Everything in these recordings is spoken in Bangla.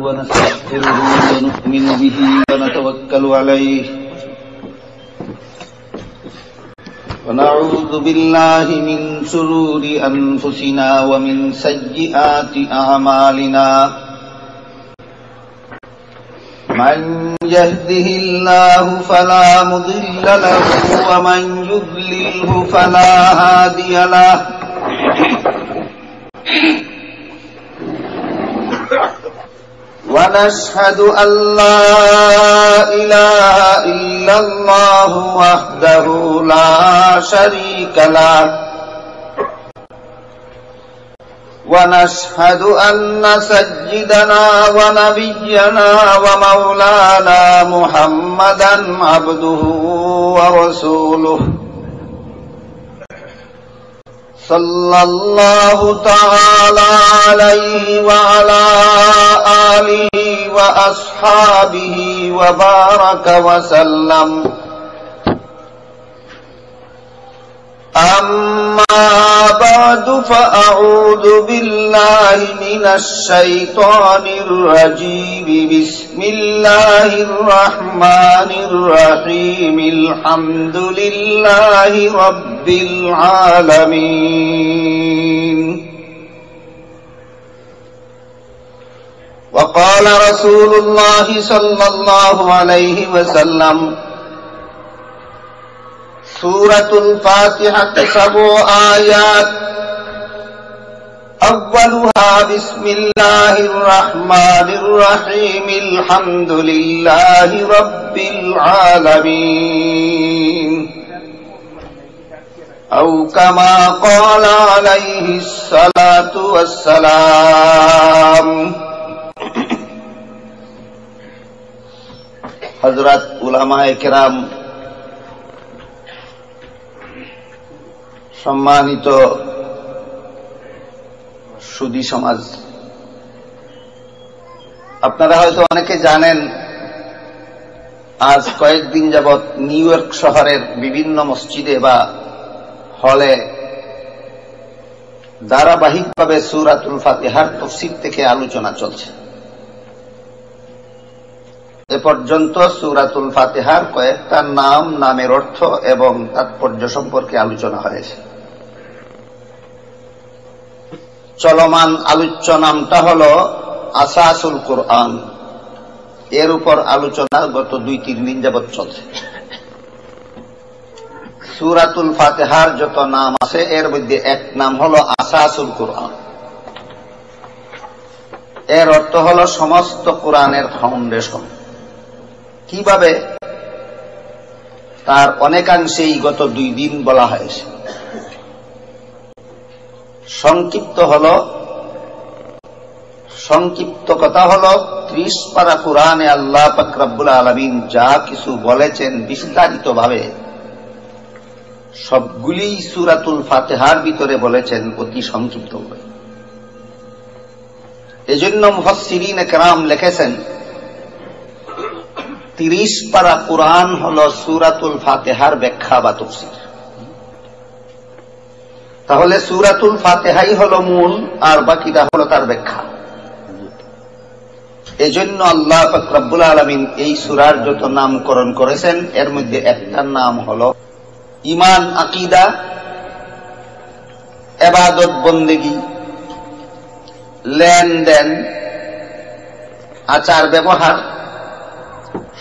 ونستغفره ونؤمن به ونتوكل عليه ونعوذ بالله من شرور أنفسنا ومن سيئات أعمالنا من يهده الله فلا مضل له ومن يضلله فلا هادي له ونشهد أن لا إله إلا الله وحده لا شريك له ونشهد أن سيدنا ونبينا ومولانا محمدا عبده ورسوله صلى الله تعالى عليه وعلى آله وأصحابه وبارك وسلم أما بعد فأعوذ بالله من الشيطان الرجيم بسم الله الرحمن الرحيم الحمد لله رب العالمين وقال رسول الله صلى الله عليه وسلم سورة الفاتحة 7 آيات أولها بسم الله الرحمن الرحيم الحمد لله رب العالمين أو كما قال عليه الصلاة والسلام حضرات উলামায়ে কেরাম, সম্মানিত সুধী সমাজ, আপনারা হয়তো অনেকে জানেন আজ কয়েকদিন যাবৎ নিউ ইয়র্ক শহরের বিভিন্ন মসজিদে বা হলে ধারাবাহিকভাবে সূরাতুল ফাতিহার তাফসীর থেকে আলোচনা চলছে। এ পর্যন্ত সূরাতুল ফাতিহার কয়েকটা নাম, নামের অর্থ এবং তাৎপর্য সম্পর্কে আলোচনা হয়েছে। চলমান আলোচ্য নামটা হল আসাসুল কুরআন। এর উপর আলোচনা গত 2-3 দিন যাবৎ চলছে। সূরাতুল ফাতিহার যত নাম আছে এর মধ্যে এক নাম হল আসাসুল কুরআন। এর অর্থ হল সমস্ত কোরআনের ফাউন্ডেশন। কিভাবে, তার অনেকাংশেই গত 2 দিন বলা হয়েছে। সংক্ষিপ্ত কথা হল 30 পারা কোরআনে আল্লাহ পাক রব্বুল আলামিন যা কিছু বলেছেন বিস্তারিতভাবে সবগুলি সূরাতুল ফাতিহার ভিতরে বলেছেন অতি সংক্ষিপ্তভাবে। এজন্য মুফাসসিরিনে কেরাম লিখেছেন 30 পারা কোরআন হল সূরাতুল ফাতিহার ব্যাখ্যা বা তাফসীর। তাহলে সূরাতুল ফাতিহাই হল মূল, আর বাকিটা হল তার ব্যাখ্যা। এজন্য আল্লাহ পাক রব্বুল আলামিন এই সূরার যত নামকরণ করেছেন এর মধ্যে একটা নাম হল ঈমান, আকীদা, ইবাদত, বন্দেগী, লেনদেন, আচার ব্যবহার,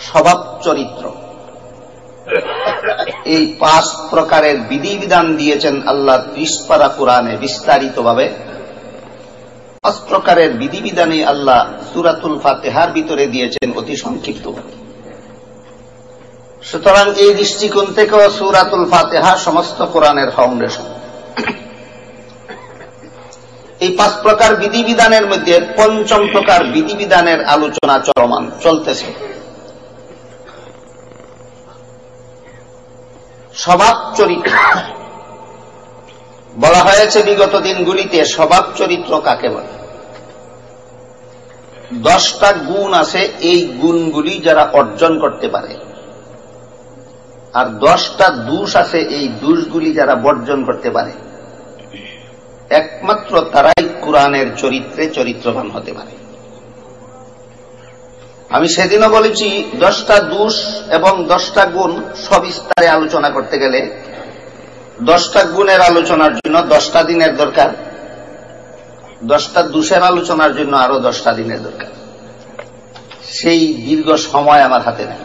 স্বভাব চরিত্র। এই 5 প্রকারের বিধিবিধান দিয়েছেন আল্লাহ 30 পারা কোরআনে বিস্তারিতভাবে। 5 প্রকারের বিধিবিধানে আল্লাহ সূরাতুল ফাতিহার ভিতরে দিয়েছেন অতি সংক্ষিপ্তভাবে। সুতরাং এই দৃষ্টিকোণ থেকেও সূরাতুল ফাতিহা সমস্ত কোরআনের ফাউন্ডেশন। এই 5 প্রকার বিধিবিধানের মধ্যে 5ম প্রকার বিধিবিধানের আলোচনা চলতেছে। স্বভাব চরিত্র বলা হয়েছে বিগত দিনগুলিতে। স্বভাব চরিত্র কাকে বলে? 10টা গুণ আছে, এই গুণগুলি যারা অর্জন করতে পারে, আর 10টা দোষ আছে, এই দোষগুলি যারা বর্জন করতে পারে, একমাত্র তারাই কোরআনের চরিত্রে চরিত্রবান হতে পারে। আমি সেদিনও বলেছি 10টা দোষ এবং 10টা গুণ সবিস্তারে আলোচনা করতে গেলে 10টা গুণের আলোচনার জন্য 10টা দিনের দরকার, 10টা দোষের আলোচনার জন্য আরো 10টা দিনের দরকার। সেই দীর্ঘ সময় আমার হাতে নেই।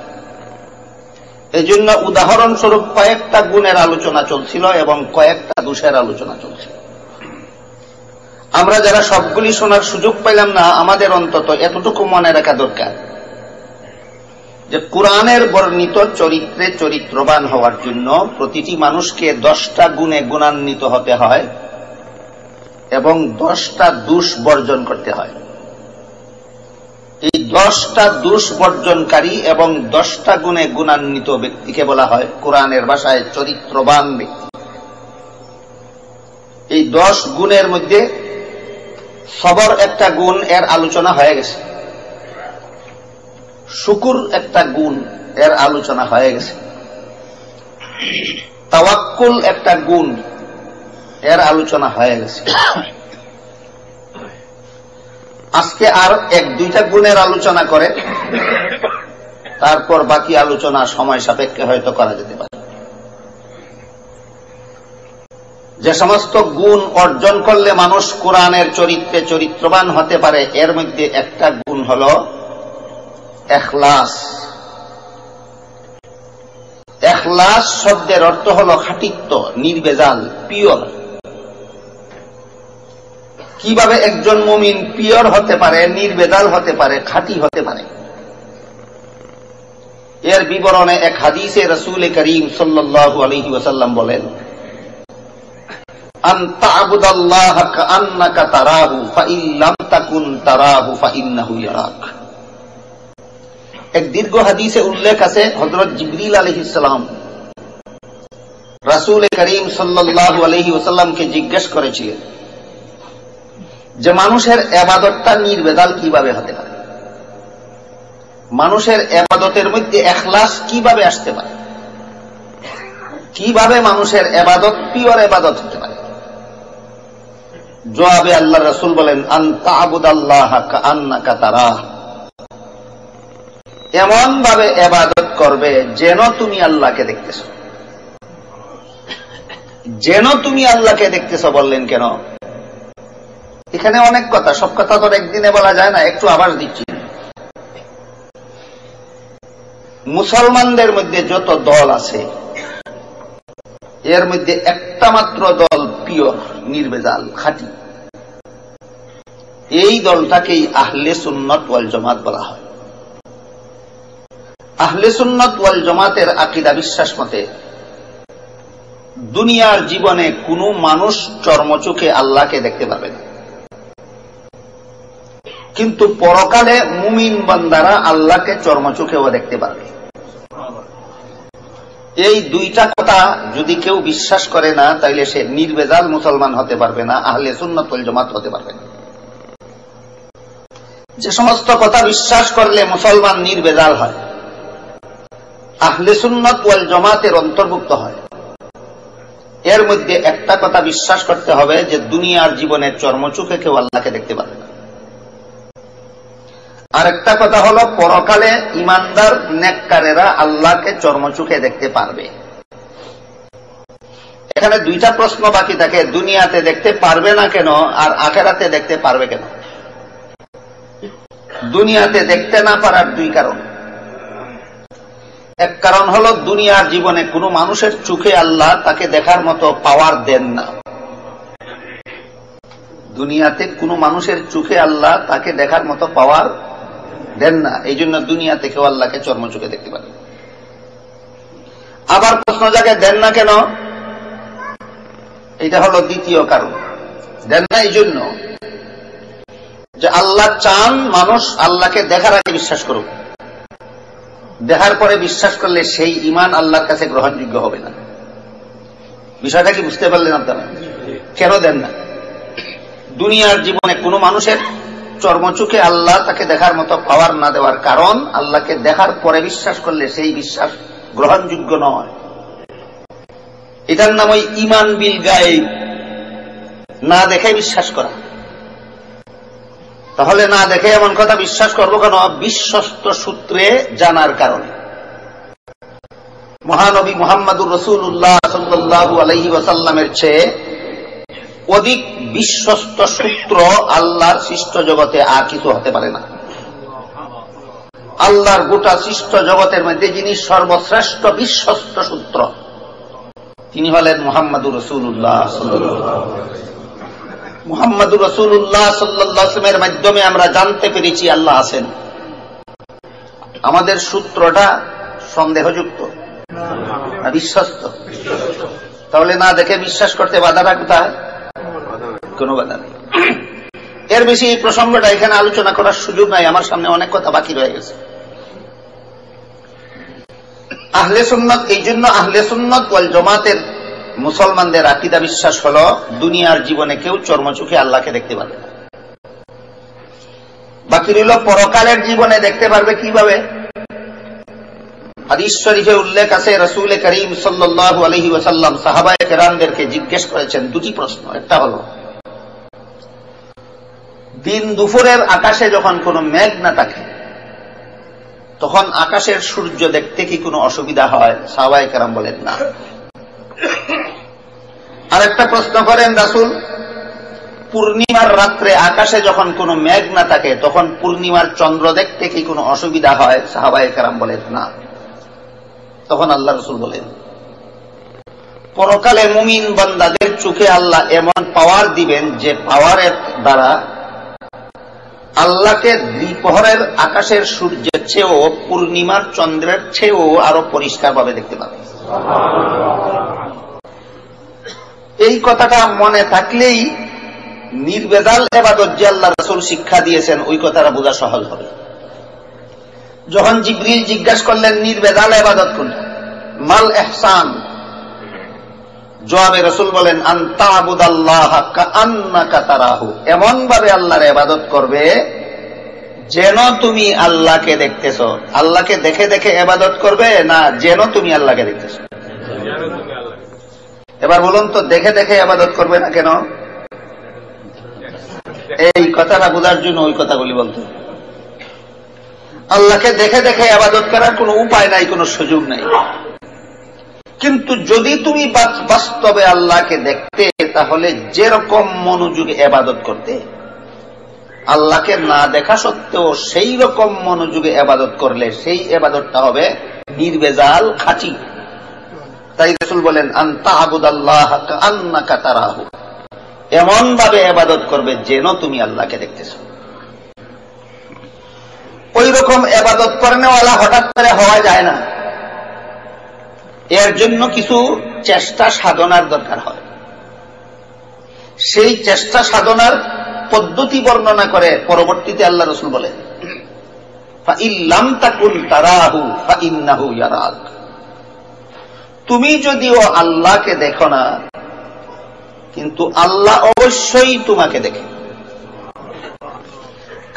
এই জন্য উদাহরণস্বরূপ কয়েকটা গুণের আলোচনা চলছিল এবং কয়েকটা দোষের আলোচনা চলছিল। আমরা যারা সবগুলি শোনার সুযোগ পাইলাম না, আমাদের অন্তত এতটুকু মনে রাখা দরকার যে কোরআনের বর্ণিত চরিত্রে চরিত্রবান হওয়ার জন্য প্রতিটি মানুষকে 10টা গুণে গুণান্বিত হতে হয় এবং 10টা দোষ বর্জন করতে হয়। এই 10টা দোষ বর্জনকারী এবং 10টা গুণে গুণান্বিত ব্যক্তিকে বলা হয় কোরআনের ভাষায় চরিত্রবান ব্যক্তি। এই 10 গুণের মধ্যে সবর একটা গুণ, এর আলোচনা হয়ে গেছে। শুকুর একটা গুণ, এর আলোচনা হয়ে গেছে। তাওয়াক্কুল একটা গুণ, এর আলোচনা হয়ে গেছে। আজকে আর 1-2টা গুণের আলোচনা করে তারপর বাকি আলোচনা সময় সাপেক্ষে হয়তো করা যেতে পারে। যে সমস্ত গুণ অর্জন করলে মানুষ কোরআনের চরিত্রে চরিত্রবান হতে পারে, এর মধ্যে একটা গুণ হল ইখলাস। ইখলাস শব্দের অর্থ হল খাঁটিত্ব, নির্ভেজাল, পিওর। কিভাবে একজন মুমিন পিওর হতে পারে, নির্ভেজাল হতে পারে, খাঁটি হতে পারে, এর বিবরণে এক হাদিসে রাসূল করিম সাল্লাল্লাহু আলাইহি ওয়াসাল্লাম বলেন, আন তা'বুদাল্লাহা কাআন্নাকা তারাহু ফাইন লাম তাকুন তারাহু ফাইন্নাহু ইয়ারাক। এক দীর্ঘ হাদিসে উল্লেখ আছে, হযরত জিবরিল আলাইহিস সালাম রাসূল করিম সাল্লাল্লাহু আলাইহি ওয়াসাল্লামকে জিজ্ঞেস করেছিলেন যে মানুষের ইবাদতটা নির্ভেজাল কিভাবে হতে পারে, মানুষের ইবাদতের মধ্যে ইখলাস কিভাবে আসতে পারে, কিভাবে মানুষের ইবাদত পিওর ইবাদত হতে পারে। জবাবে আল্লাহর রাসূল বলেন, আন তা'বুদাল্লাহা কাআন্নাকা তারাহ, এমন ভাবে ইবাদত করবে যেন তুমি আল্লাহকে দেখতেছ। যেন তুমি আল্লাহকে দেখতেছ বললেন কেন? এখানে অনেক কথা, সব কথা তো একদিনে বলা যায় না, একটু আভাস দিচ্ছি। মুসলমানদের মধ্যে যত দল আছে এর মধ্যে একটা মাত্র দল পিওর, নির্ভেজাল, খাঁটি। এই দলটাকেই আহলে সুন্নাত ওয়াল জামাত বলা হয়। আহলে সুন্নাত ওয়াল জামাতের আকীদা বিশ্বাস মতে দুনিয়ার জীবনে কোনো মানুষ চর্মচোখে আল্লাহকে দেখতে পারবে না, কিন্তু পরকালে মুমিন বান্দারা আল্লাহকে চর্মচোখেও দেখতে পারবে। এই দুইটা কথা যদি কেউ বিশ্বাস করে না, তাইলে সে নির্ভেজাল মুসলমান হতে পারবে না, আহলে সুন্নাত ওয়াল জামাত হতে পারবে না। যে সমস্ত কথা বিশ্বাস করলে মুসলমান নির্ভেজাল হয়, আহলে সুন্নাত ওয়াল জামাতের অন্তর্ভুক্ত হয়, এর মধ্যে একটা কথা বিশ্বাস করতে হবে যে দুনিয়ার জীবনে চর্মচোখে কেউ আল্লাহকে দেখতে পারবে না। আর একটা কথা হলো পরকালে ইমানদার নেককারেরা আল্লাহকে চর্মচোখে দেখতে পারবে। এখানে দুইটা প্রশ্ন বাকি থাকে, দুনিয়াতে দেখতে পারবে না কেন আর আখিরাতে দেখতে পারবে কেন? দুনিয়াতে দেখতে না পারার দুই কারণ। এক কারণ হলো দুনিয়ার জীবনে কোনো মানুষের চোখে আল্লাহ তাকে দেখার মতো পাওয়ার দেন না। দুনিয়াতে কোনো মানুষের চোখে আল্লাহ তাকে দেখার মতো পাওয়ার দেন না, এই জন্য দুনিয়াতে কেউ আল্লাহকে চর্মচোখে দেখতে পারে। আবার প্রশ্ন জাগে দেন না কেন, এটা হলো দ্বিতীয় কারণ। দেন না এই জন্য যে আল্লাহ চান মানুষ আল্লাহকে দেখার আগে বিশ্বাস করুক, দেখার পরে বিশ্বাস করলে সেই ঈমান আল্লাহর কাছে গ্রহণযোগ্য হবে না। বিষয়টা কি বুঝতে পারলেন আপনারা? কেন দেন না? দুনিয়ার জীবনে কোনো মানুষের চর্মচোখে আল্লাহ তাকে দেখার মতো পাওয়ার না দেওয়ার কারণ, আল্লাহকে দেখার পরে বিশ্বাস করলে সেই বিশ্বাস গ্রহণযোগ্য নয়। এটার নাম ওই ঈমান বিল গায়ব, না দেখে বিশ্বাস করা। তাহলে না দেখে এমন কথা বিশ্বাস করবো কেন? বিশ্বস্ত সূত্রে জানার কারণে। মহানবী মুহাম্মদুর রাসূলুল্লাহ সাল্লাল্লাহু আলাইহি ওয়াসাল্লামের চেয়ে অধিক বিশ্বস্ত সূত্র আল্লাহর সৃষ্ট জগতে আর কিছু হতে পারে না। আল্লাহর গোটা সৃষ্ট জগতের মধ্যে যিনি সর্বশ্রেষ্ঠ বিশ্বস্ত সূত্র, তিনি হলেন মুহাম্মদুর রাসূলুল্লাহ সাল্লাল্লাহু আলাইহি ওয়াসাল্লাম। মুহাম্মদুর রাসূলুল্লাহ সাল্লাল্লাহু আলাইহি ওয়াসাল্লামের মাধ্যমে আমরা জানতে পেরেছি আল্লাহ আছেন। আমাদের সূত্রটা সন্দেহযুক্ত না বিশ্বস্ত? তাহলে না দেখে বিশ্বাস করতে বাধাটা কোথায়? কোনো বাধা নেই। এর বেশি এই প্রসঙ্গটা এখানে আলোচনা করার সুযোগ নাই, আমার সামনে অনেক কথা বাকি রয়ে গেছে। আহলে সুন্নাত, এই জন্য আহলে সুন্নাত ওয়াল জামাতের মুসলমানদের আকীদা বিশ্বাস হলো দুনিয়ার জীবনে কেউ চর্মচোখে আল্লাহকে দেখতে পারবে না। বাকি রইল পরকালের জীবনে দেখতে পারবে কিভাবে? হাদিস শরীফে উল্লেখ আছে, রাসূল করিম সাল্লাল্লাহু আলাইহি ওয়াসাল্লাম সাহাবায়ে কেরামদেরকে জিজ্ঞেস করেছেন দুটি প্রশ্ন। একটা হলো, দিন দুপুরের আকাশে যখন কোনো মেঘ না থাকে তখন আকাশের সূর্য দেখতে কি কোনো অসুবিধা হয়? সাহাবায়ে কেরাম বলেন না। আরেকটা প্রশ্ন করেন রাসূল, পূর্ণিমার রাত্রে আকাশে যখন কোনো মেঘ না থাকে তখন পূর্ণিমার চন্দ্র দেখতে কি কোনো অসুবিধা হয়? সাহাবায়ে কেরাম বলেন না। তখন আল্লাহ রাসূল বলেন, পরকালে মুমিন বান্দাদের চোখে আল্লাহ এমন পাওয়ার দিবেন যে পাওয়ারের দ্বারা আল্লাহকে দ্বিপ্রহরের আকাশের সূর্যের চেয়েও পূর্ণিমার চন্দ্রের চেয়েও আরো পরিষ্কার ভাবে দেখতে পাবে। এই কথাটা মনে থাকলেই নির্বেজাল ইবাদত যে আল্লাহ রাসূল শিক্ষা দিয়েছেন ওই কথাটা বোঝা সহজ হবে। যখন জিবরিল জিজ্ঞাসা করলেন নির্বেজাল ইবাদত কোনটা, মাল ইহসান, জবাবে রাসূল বলেন আনতা আবুদাল্লাহা কাআন্নাকা তারাহু, এমন ভাবে আল্লাহর ইবাদত করবে যেন তুমি আল্লাহকে দেখতেছো। আল্লাহকে দেখে দেখে ইবাদত করবে না যেন তুমি আল্লাহকে দেখতেছো? এবার বলুন তো, দেখে দেখে ইবাদত করবে না কেন? এই কথাটা বোঝার জন্য ওই কথাগুলি বলতে। আল্লাহকে দেখে দেখে ইবাদত করার কোনো উপায় নাই, কোনো সুযোগ নাই। কিন্তু যদি তুমি বাস্তবে আল্লাহকে দেখতে, তাহলে যেরকম মনোযোগে ইবাদত করতে, আল্লাহকে না দেখা সত্ত্বেও সেই রকম মনোযোগে ইবাদত করলে সেই ইবাদতটা হবে নির্বেজাল, খাঁটি। তাই রাসূল বলেন আনতা আবুদাল্লাহা কাআন্নাকা তারাহু, এমন ভাবে ইবাদত করবে যেন তুমি আল্লাহকে দেখতেছো। ওই রকম ইবাদত করেনেওয়ালা হঠাৎ করে হওয়া যায় না, এর জন্য কিছু চেষ্টা সাধনার দরকার হয়। সেই চেষ্টা সাধনার পদ্ধতি বর্ণনা করে পরবর্তীতে আল্লাহ রাসূল বলেন, ফাইল্লাম তাকুন তারাহু ফাইন্নাহু ইয়ারাক, তুমি যদিও আল্লাহকে দেখো না কিন্তু আল্লাহ অবশ্যই তোমাকে দেখে।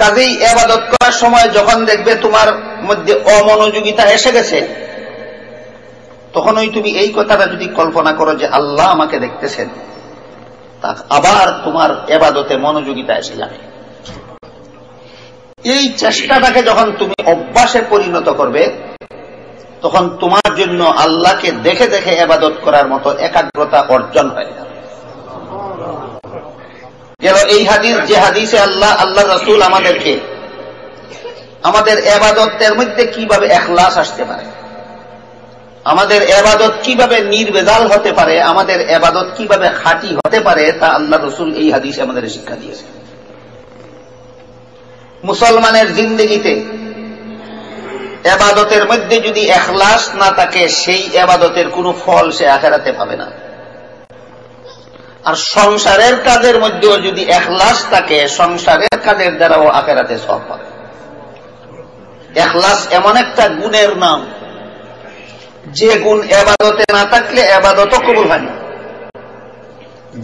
কাজেই ইবাদত করার সময় যখন দেখবে তোমার মধ্যে অমনোযোগিতা এসে গেছে, তখনই তুমি এই কথাটা যদি কল্পনা করো যে আল্লাহ আমাকে দেখতেছেন, তা আবার তোমার ইবাদতে মনোযোগিতা এসে যাবে। এই চেষ্টাটাকে যখন তুমি অভ্যাসে পরিণত করবে, তখন তোমার জন্য আল্লাহকে দেখে দেখে ইবাদত করার মতো একাগ্রতা অর্জন হয়ে যাবে। গেল এই হাদিস, যে হাদিসে আল্লাহ রাসূল আমাদেরকে আমাদের ইবাদতের মধ্যে কিভাবে ইখলাস আসতে পারে, আমাদের ইবাদত কিভাবে নির্বেজাল হতে পারে, আমাদের ইবাদত কিভাবে খাঁটি হতে পারে, তা আল্লাহ রাসূল এই হাদিসে আমাদের শিক্ষা দিয়েছেন। মুসলমানের জিন্দেগিতে ইবাদতের মধ্যে যদি ইখলাস না থাকে, সেই ইবাদতের কোনো ফল সে আখিরাতে পাবে না। আর সংসারের কাজের মধ্যেও যদি ইখলাস থাকে, সংসারের কাজের দ্বারাও আখিরাতে সওয়াব পাবে। ইখলাস এমন একটা গুণের নাম, যে গুণ ইবাদতে না থাকলে ইবাদতও কবুল হয় না।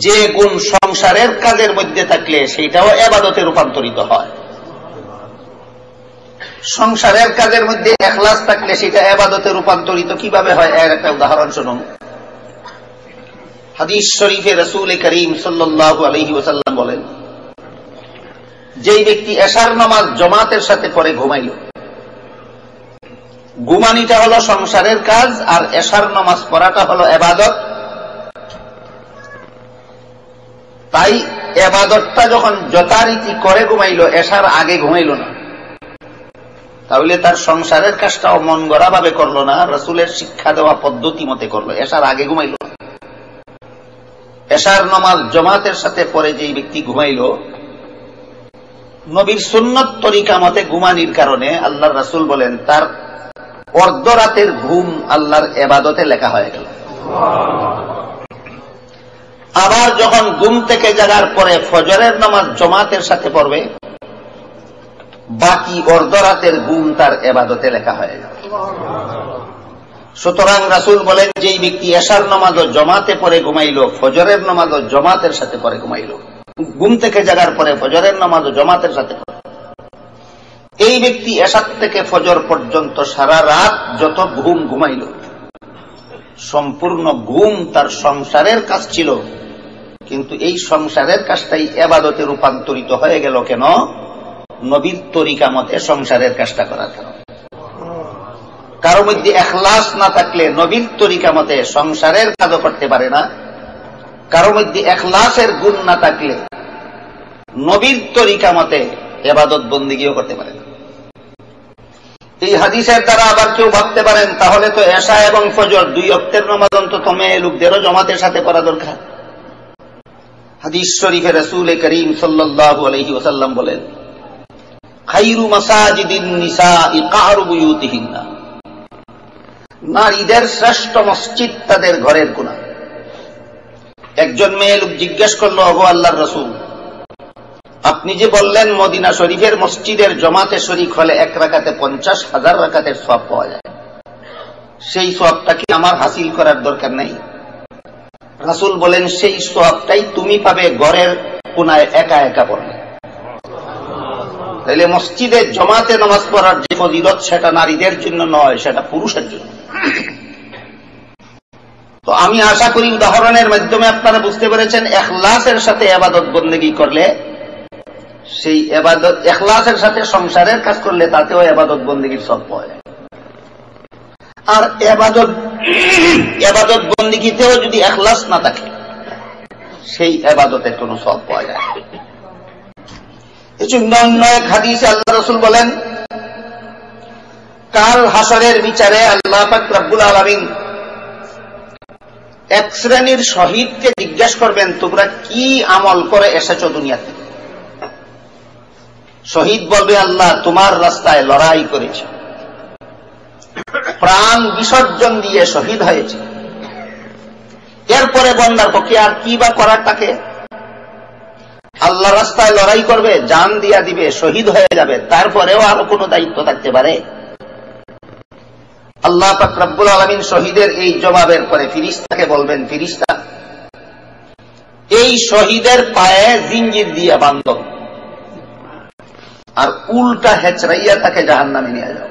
যে গুণ সংসারের কাজের মধ্যে থাকলে সেটাও ইবাদতে রূপান্তরিত হয়। সংসারের কাজের মধ্যে ইখলাস থাকলে সেটা ইবাদতে রূপান্তরিত কিভাবে হয়, এর একটা উদাহরণ শুনুন। হাদিস শরীফে রাসূল করিম সাল্লাল্লাহু আলাইহি ওয়াসাল্লাম বলেন, যেই ব্যক্তি এশার নামাজ জামাতের সাথে পড়ে ঘুমাইল, ঘুমানিটা হলো সংসারের কাজ আর এশার নামাজ পড়াটা হলো ইবাদত। তাই ইবাদতটা যখন যথারীতি করে ঘুমাইল, এশার আগে ঘুমাইল না, তাহলে তার সংসারের কাজটাও মন গড়া ভাবে করলো না, রাসূলের শিক্ষা দেওয়া পদ্ধতি মতে করলো, এশার আগে ঘুমাইল। এশার নামাজ জামাতের সাথে পড়ে যেই ব্যক্তি ঘুমাইল, নবীর সুন্নত তরিকা মতে ঘুমানির কারণে আল্লাহর রাসূল বলেন তার অর্ধরাতের ঘুম আল্লাহর ইবাদতে লেখা হয়ে গেল। আবার যখন ঘুম থেকে জাগার পরে ফজরের নামাজ জামাতের সাথে পড়বে, বাকি অর্ধরাতের ঘুম তার ইবাদতে লেখা হয়ে গেল। সুতরাং রাসূল বলেন যেই ব্যক্তি এশার নামাজও জামাতে পড়ে ঘুমাইল, ফজরের নামাজও জামাতের সাথে পড়ে ঘুমাইল, ঘুম থেকে জাগার পরে ফজরের নামাজও জামাতের সাথে পড়ে, এই ব্যক্তি এশার থেকে ফজর পর্যন্ত সারা রাত যত ঘুম ঘুমাইল, সম্পূর্ণ ঘুম তার সংসারের কাজ ছিল, কিন্তু এই সংসারের কাজটাই ইবাদতে রূপান্তরিত হয়ে গেল। কেন? নবীর তরিকা মতে সংসারের কাজটা করার কারণে। কারো মধ্যে ইখলাস না থাকলে নবীর তরিকা মতে সংসারের কাজও করতে পারে না, কারো মধ্যে ইখলাসের গুণ না থাকলে নবীর তরিকা মতে ইবাদত বন্দেগীও করতে পারে না। এই হাদিসের দ্বারা আবার কেউ ভাবতে পারেন তাহলে তো এশা এবং ফজর দুই ওয়াক্তের নামাজ অন্তত মেয়ে লোকদেরও জামাতের সাথে পড়া দরকার। হাদিস শরীফে রাসূল করিম সাল্লাল্লাহু আলাইহি ওয়াসাল্লাম বলেন, খায়রু মাসাজিদিন নিসাই কারু বুয়ুতিহিন্না, নারীদের শ্রেষ্ঠ মসজিদ তাদের ঘরের কোণা। একজন মেয়ে লোক জিজ্ঞেস করলো, ওগো আল্লাহর রাসূল, আপনি যে বললেন মদিনা শরীফের মসজিদের জামাতে শরীক হলে এক রাকাতে 50,000 রাকাতের সওয়াব পাওয়া যায়, সেই সওয়াবটা কি আমার হাসিল করার দরকার নাই? রাসূল বলেন, সেই সওয়াবটাই তুমি পাবে ঘরের কোণায় একা একা পড়লে। তাহলে মসজিদে জামাতে নামাজ পড়ার যে ফজিলত, সেটা নারীদের জন্য নয়, সেটা পুরুষের জন্য। তো আমি আশা করি উদাহরণের মাধ্যমে আপনারা বুঝতে পেরেছেন, ইখলাসের সাথে ইবাদত বন্দেগী করলে, সেই ইবাদত ইখলাসের সাথে সংসারের কাজ করলে তাতেও ইবাদত বন্দেগীর সওয়াব পাওয়া যায়। আর ইবাদত বন্দেগীতেও যদি ইখলাস না থাকে, সেই ইবাদতের কোনো সওয়াব পাওয়া যায় না। এজন্য অন্য এক হাদিসে আল্লাহ রাসূল বলেন, কাল হাসরের বিচারে আল্লাহ পাক রব্বুল আলামিন এক শ্রেণীর শহীদকে জিজ্ঞাসা করবেন, তোমরা কি আমল করে এসেছো দুনিয়াতে? শহীদ বলবে, আল্লাহ তোমার রাস্তায় লড়াই করেছে, প্রাণ বিসর্জন দিয়ে শহীদ হয়েছে। এরপরে বন্দার পক্ষে আর কি বা করার থাকে? আল্লাহ রাস্তায় লড়াই করবে, জান দিয়া দিবে, শহীদ হয়ে যাবে, তারপরেও আরো কোনো দায়িত্ব থাকতে পারে? আল্লাহ পাক রব্বুল আলামিন শহীদের এই জবাবের পরে ফেরেশতাকে বলবেন, ফেরেশতা, এই শহীদের পায়ে জিঞ্জির দিয়ে বাঁধো আর উল্টা হেচড়াইয়া তাকে জাহান্নামে নিয়ে যাও।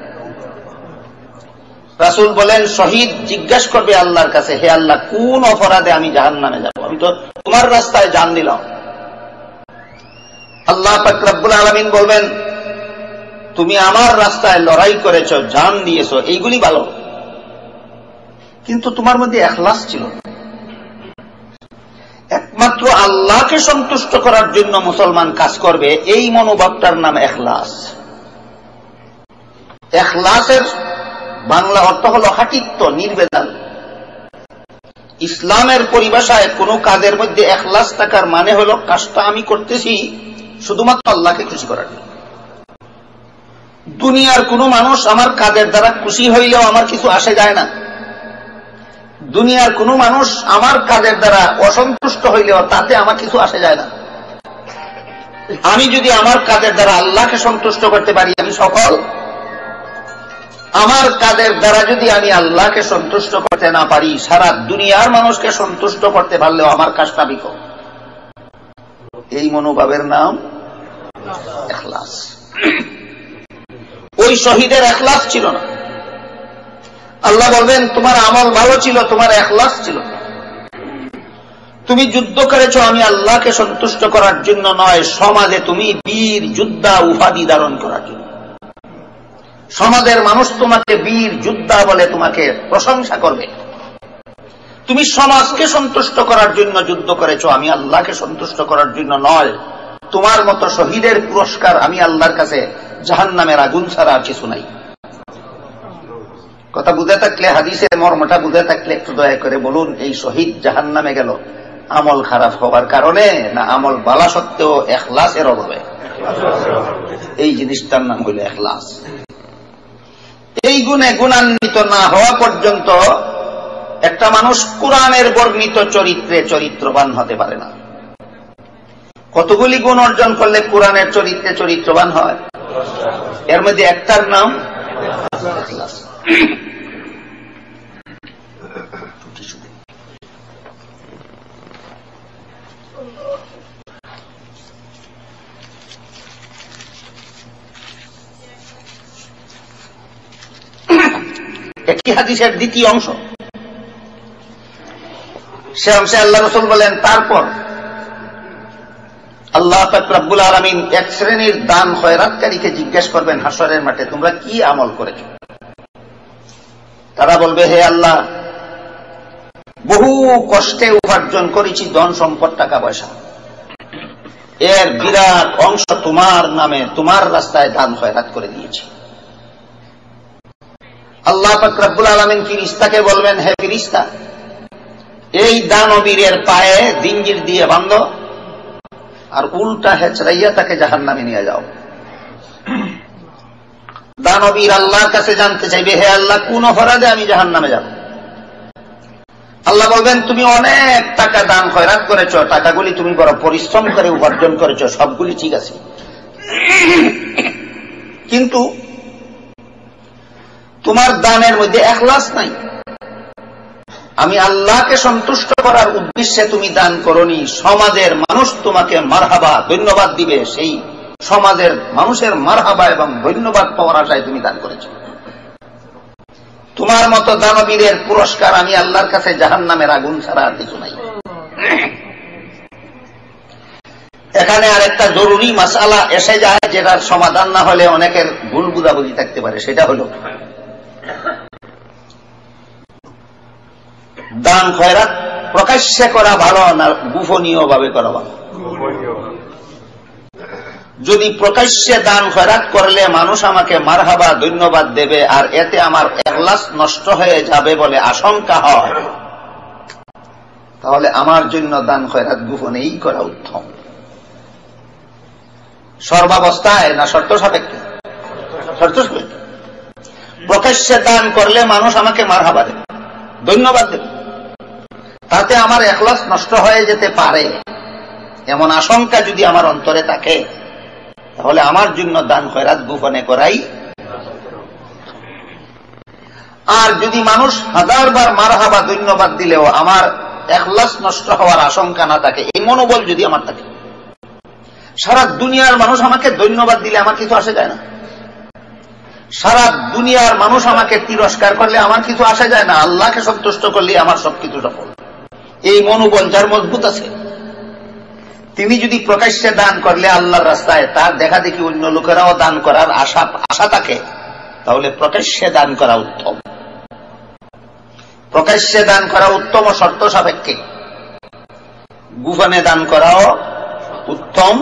রাসূল বলেন, শহীদ জিজ্ঞাসা করবে আল্লাহর কাছে, হে আল্লাহ, কোন অপরাধে আমি জাহান্নামে যাব? আমি তো তোমার রাস্তায় জান দিলাম। আল্লাহ পাক রব্বুল আলামিন বলবেন, তুমি আমার রাস্তায় লড়াই করেছো, জান দিয়েছো, এইগুলি ভালো, কিন্তু তোমার মধ্যে ইখলাস ছিল না। একমাত্র আল্লাহকে সন্তুষ্ট করার জন্য মুসলমান কাজ করবে, এই মনোভাবটার নাম ইখলাস। ইখলাসের বাংলা অর্থ হলো হাটিত্ব, নির্বেদান। ইসলামের পরিভাষায় কোন কাজের মধ্যে ইখলাস থাকার মানে হলো কাজটা আমি করতেছি শুধুমাত্র আল্লাহকে খুশি করার জন্য। দুনিয়ার কোন মানুষ আমার কাজের দ্বারা খুশি হইলেও আমার কিছু আসে যায় না, দুনিয়ার কোন মানুষ আমার কাজের দ্বারা অসন্তুষ্ট হইলেও তাতে আমার কিছু আসে যায় না। আমি যদি আমার কাজের দ্বারা আল্লাহকে সন্তুষ্ট করতে পারি, আমি সফল। আমার কাজের দ্বারা যদি আমি আল্লাহকে সন্তুষ্ট করতে না পারি, সারা দুনিয়ার মানুষকে সন্তুষ্ট করতে পারলেও আমার কাজটা বিফল। এই মনোভাবের নাম ইখলাস। ওই শহীদের ইখলাস ছিল না। আল্লাহ বলবেন, তোমার আমল ভালো ছিল, তোমার ইখলাস ছিল। তুমি যুদ্ধ করেছ আমি আল্লাহকে সন্তুষ্ট করার জন্য নয়, সমাজে তুমি বীর যোদ্ধা উপাধি ধারণ করার জন্য। সমাজের মানুষ তোমাকে বীর যোদ্ধা বলে তোমাকে প্রশংসা করবে। তুমি সমাজকে সন্তুষ্ট করার জন্য যুদ্ধ করেছ, আমি আল্লাহকে সন্তুষ্ট করার জন্য নয়। তোমার মতো শহীদের পুরস্কার আমি আল্লাহর কাছে জাহান্নামের আগুন ছাড়া আর কিছু নাই। কথা বুঝে থাকলে, হাদিসের মর্মটা বুঝে থাকলে একটু দয়া করে বলুন, এই শহীদ জাহান্নামে গেল আমল খারাপ হওয়ার কারণে না আমল বালা সত্ত্বেও ইখলাসের অভাবে? এই জিনিসটার নাম হইল ইখলাস। এই গুণে গুণান্বিত না হওয়া পর্যন্ত একটা মানুষ কোরআনের বর্ণিত চরিত্রে চরিত্রবান হতে পারে না। কতগুলি গুণ অর্জন করলে কোরআনের চরিত্রে চরিত্রবান হয়? এর মধ্যে একটার নাম ইখলাস। একটি হাদিসের দ্বিতীয় অংশ, সে অংশে আল্লাহ রাসূল বলেন, তারপর আল্লাহ পাক রব্বুল আলামিন এক শ্রেণীর দান খয়রাতকারীকে জিজ্ঞেস করবেন হাসরের মাঠে, তোমরা কি আমল করেছ? তারা বলবে, হে আল্লাহ, বহু কষ্টে উপার্জন করেছি ধন সম্পদ টাকা পয়সা, এর বিরাট অংশ তোমার নামে তোমার রাস্তায় দান খয়রাত করে দিয়েছি। আল্লাহ পাক রব্বুল আলামিন ফেরেশতাকে বলবেন, হে ফেরেশতা, এই দানবীরের পায়ে জিঞ্জির দিয়ে বাঁধো আর উল্টা হেচড়াইয়া তাকে জাহান্নামে নিয়ে যাও। দানবীর আল্লাহর কাছে জানতে চাইবে, হে আল্লাহ, কোন অপরাধে আমি জাহান্নামে যাব? আল্লাহ বলবেন, তুমি অনেক টাকা দান খয়রাত করেছ, টাকাগুলি তুমি বড় পরিশ্রম করে উপার্জন করেছ, সবগুলি ঠিক আছে, কিন্তু তোমার দানের মধ্যে ইখলাস নাই। আমি আল্লাহকে সন্তুষ্ট করার উদ্দেশ্যে তুমি দান করনি, সমাজের মানুষ তোমাকে মারহাবা ধন্যবাদ দিবে, সেই সমাজের মানুষের মারহাবা এবং ধন্যবাদ পাওয়ার আশায় তুমি দান করেছ। তোমার মতো দানবীরের পুরস্কার আমি আল্লাহর কাছে জাহান্নামের আগুন ছাড়া আর কিছু নাই। এখানে আর একটা জরুরি মাসআলা এসে যায়, যেটার সমাধান না হলে অনেকের ভুল বুঝাবুঝি থাকতে পারে। সেটা হলো, দান খয়রাত প্রকাশ্যে করা ভালো না গোপনীয় ভাবে করা ভালো? যদি প্রকাশ্যে দান খয়রাত করলে মানুষ আমাকে মারহাবা ধন্যবাদ দেবে আর এতে আমার ইখলাস নষ্ট হয়ে যাবে বলে আশঙ্কা হয়, তাহলে আমার জন্য দান খয়রাত গোপনেই করা উত্তম। সর্বাবস্থায় না শর্ত সাপেক্ষে? শর্ত সাপেক্ষে। প্রকাশ্যে দান করলে মানুষ আমাকে মারহাবা দেবে, ধন্যবাদ দেবে, তাতে আমার ইখলাস নষ্ট হয়ে যেতে পারে এমন আশঙ্কা যদি আমার অন্তরে থাকে, তাহলে আমার জন্য দান খয়রাত গোপনে করাই। আর যদি মানুষ হাজারবার মারহাবা ধন্যবাদ দিলেও আমার ইখলাস নষ্ট হওয়ার আশঙ্কা না থাকে, এই মনোবল যদি আমার থাকে, সারা দুনিয়ার মানুষ আমাকে ধন্যবাদ দিলে আমার কিছু আসে যায় না, সারা দুনিয়ার মানুষ আমাকে তিরস্কার করলে আমার কিছু আসে যায় না, আল্লাহকে সন্তুষ্ট করলে আমার সবকিছু সফল, এই মনোবল যার মজবুত আছে, তিনি যদি প্রকাশ্যে দান করলে আল্লাহর রাস্তায় তার দেখা দেখি অন্য লোকেরাও দান করার আশা থাকে, তাহলে প্রকাশ্যে দান করা উত্তম। প্রকাশ্যে দান করা উত্তম শর্ত সাপেক্ষে, গোপনে দান করাও উত্তম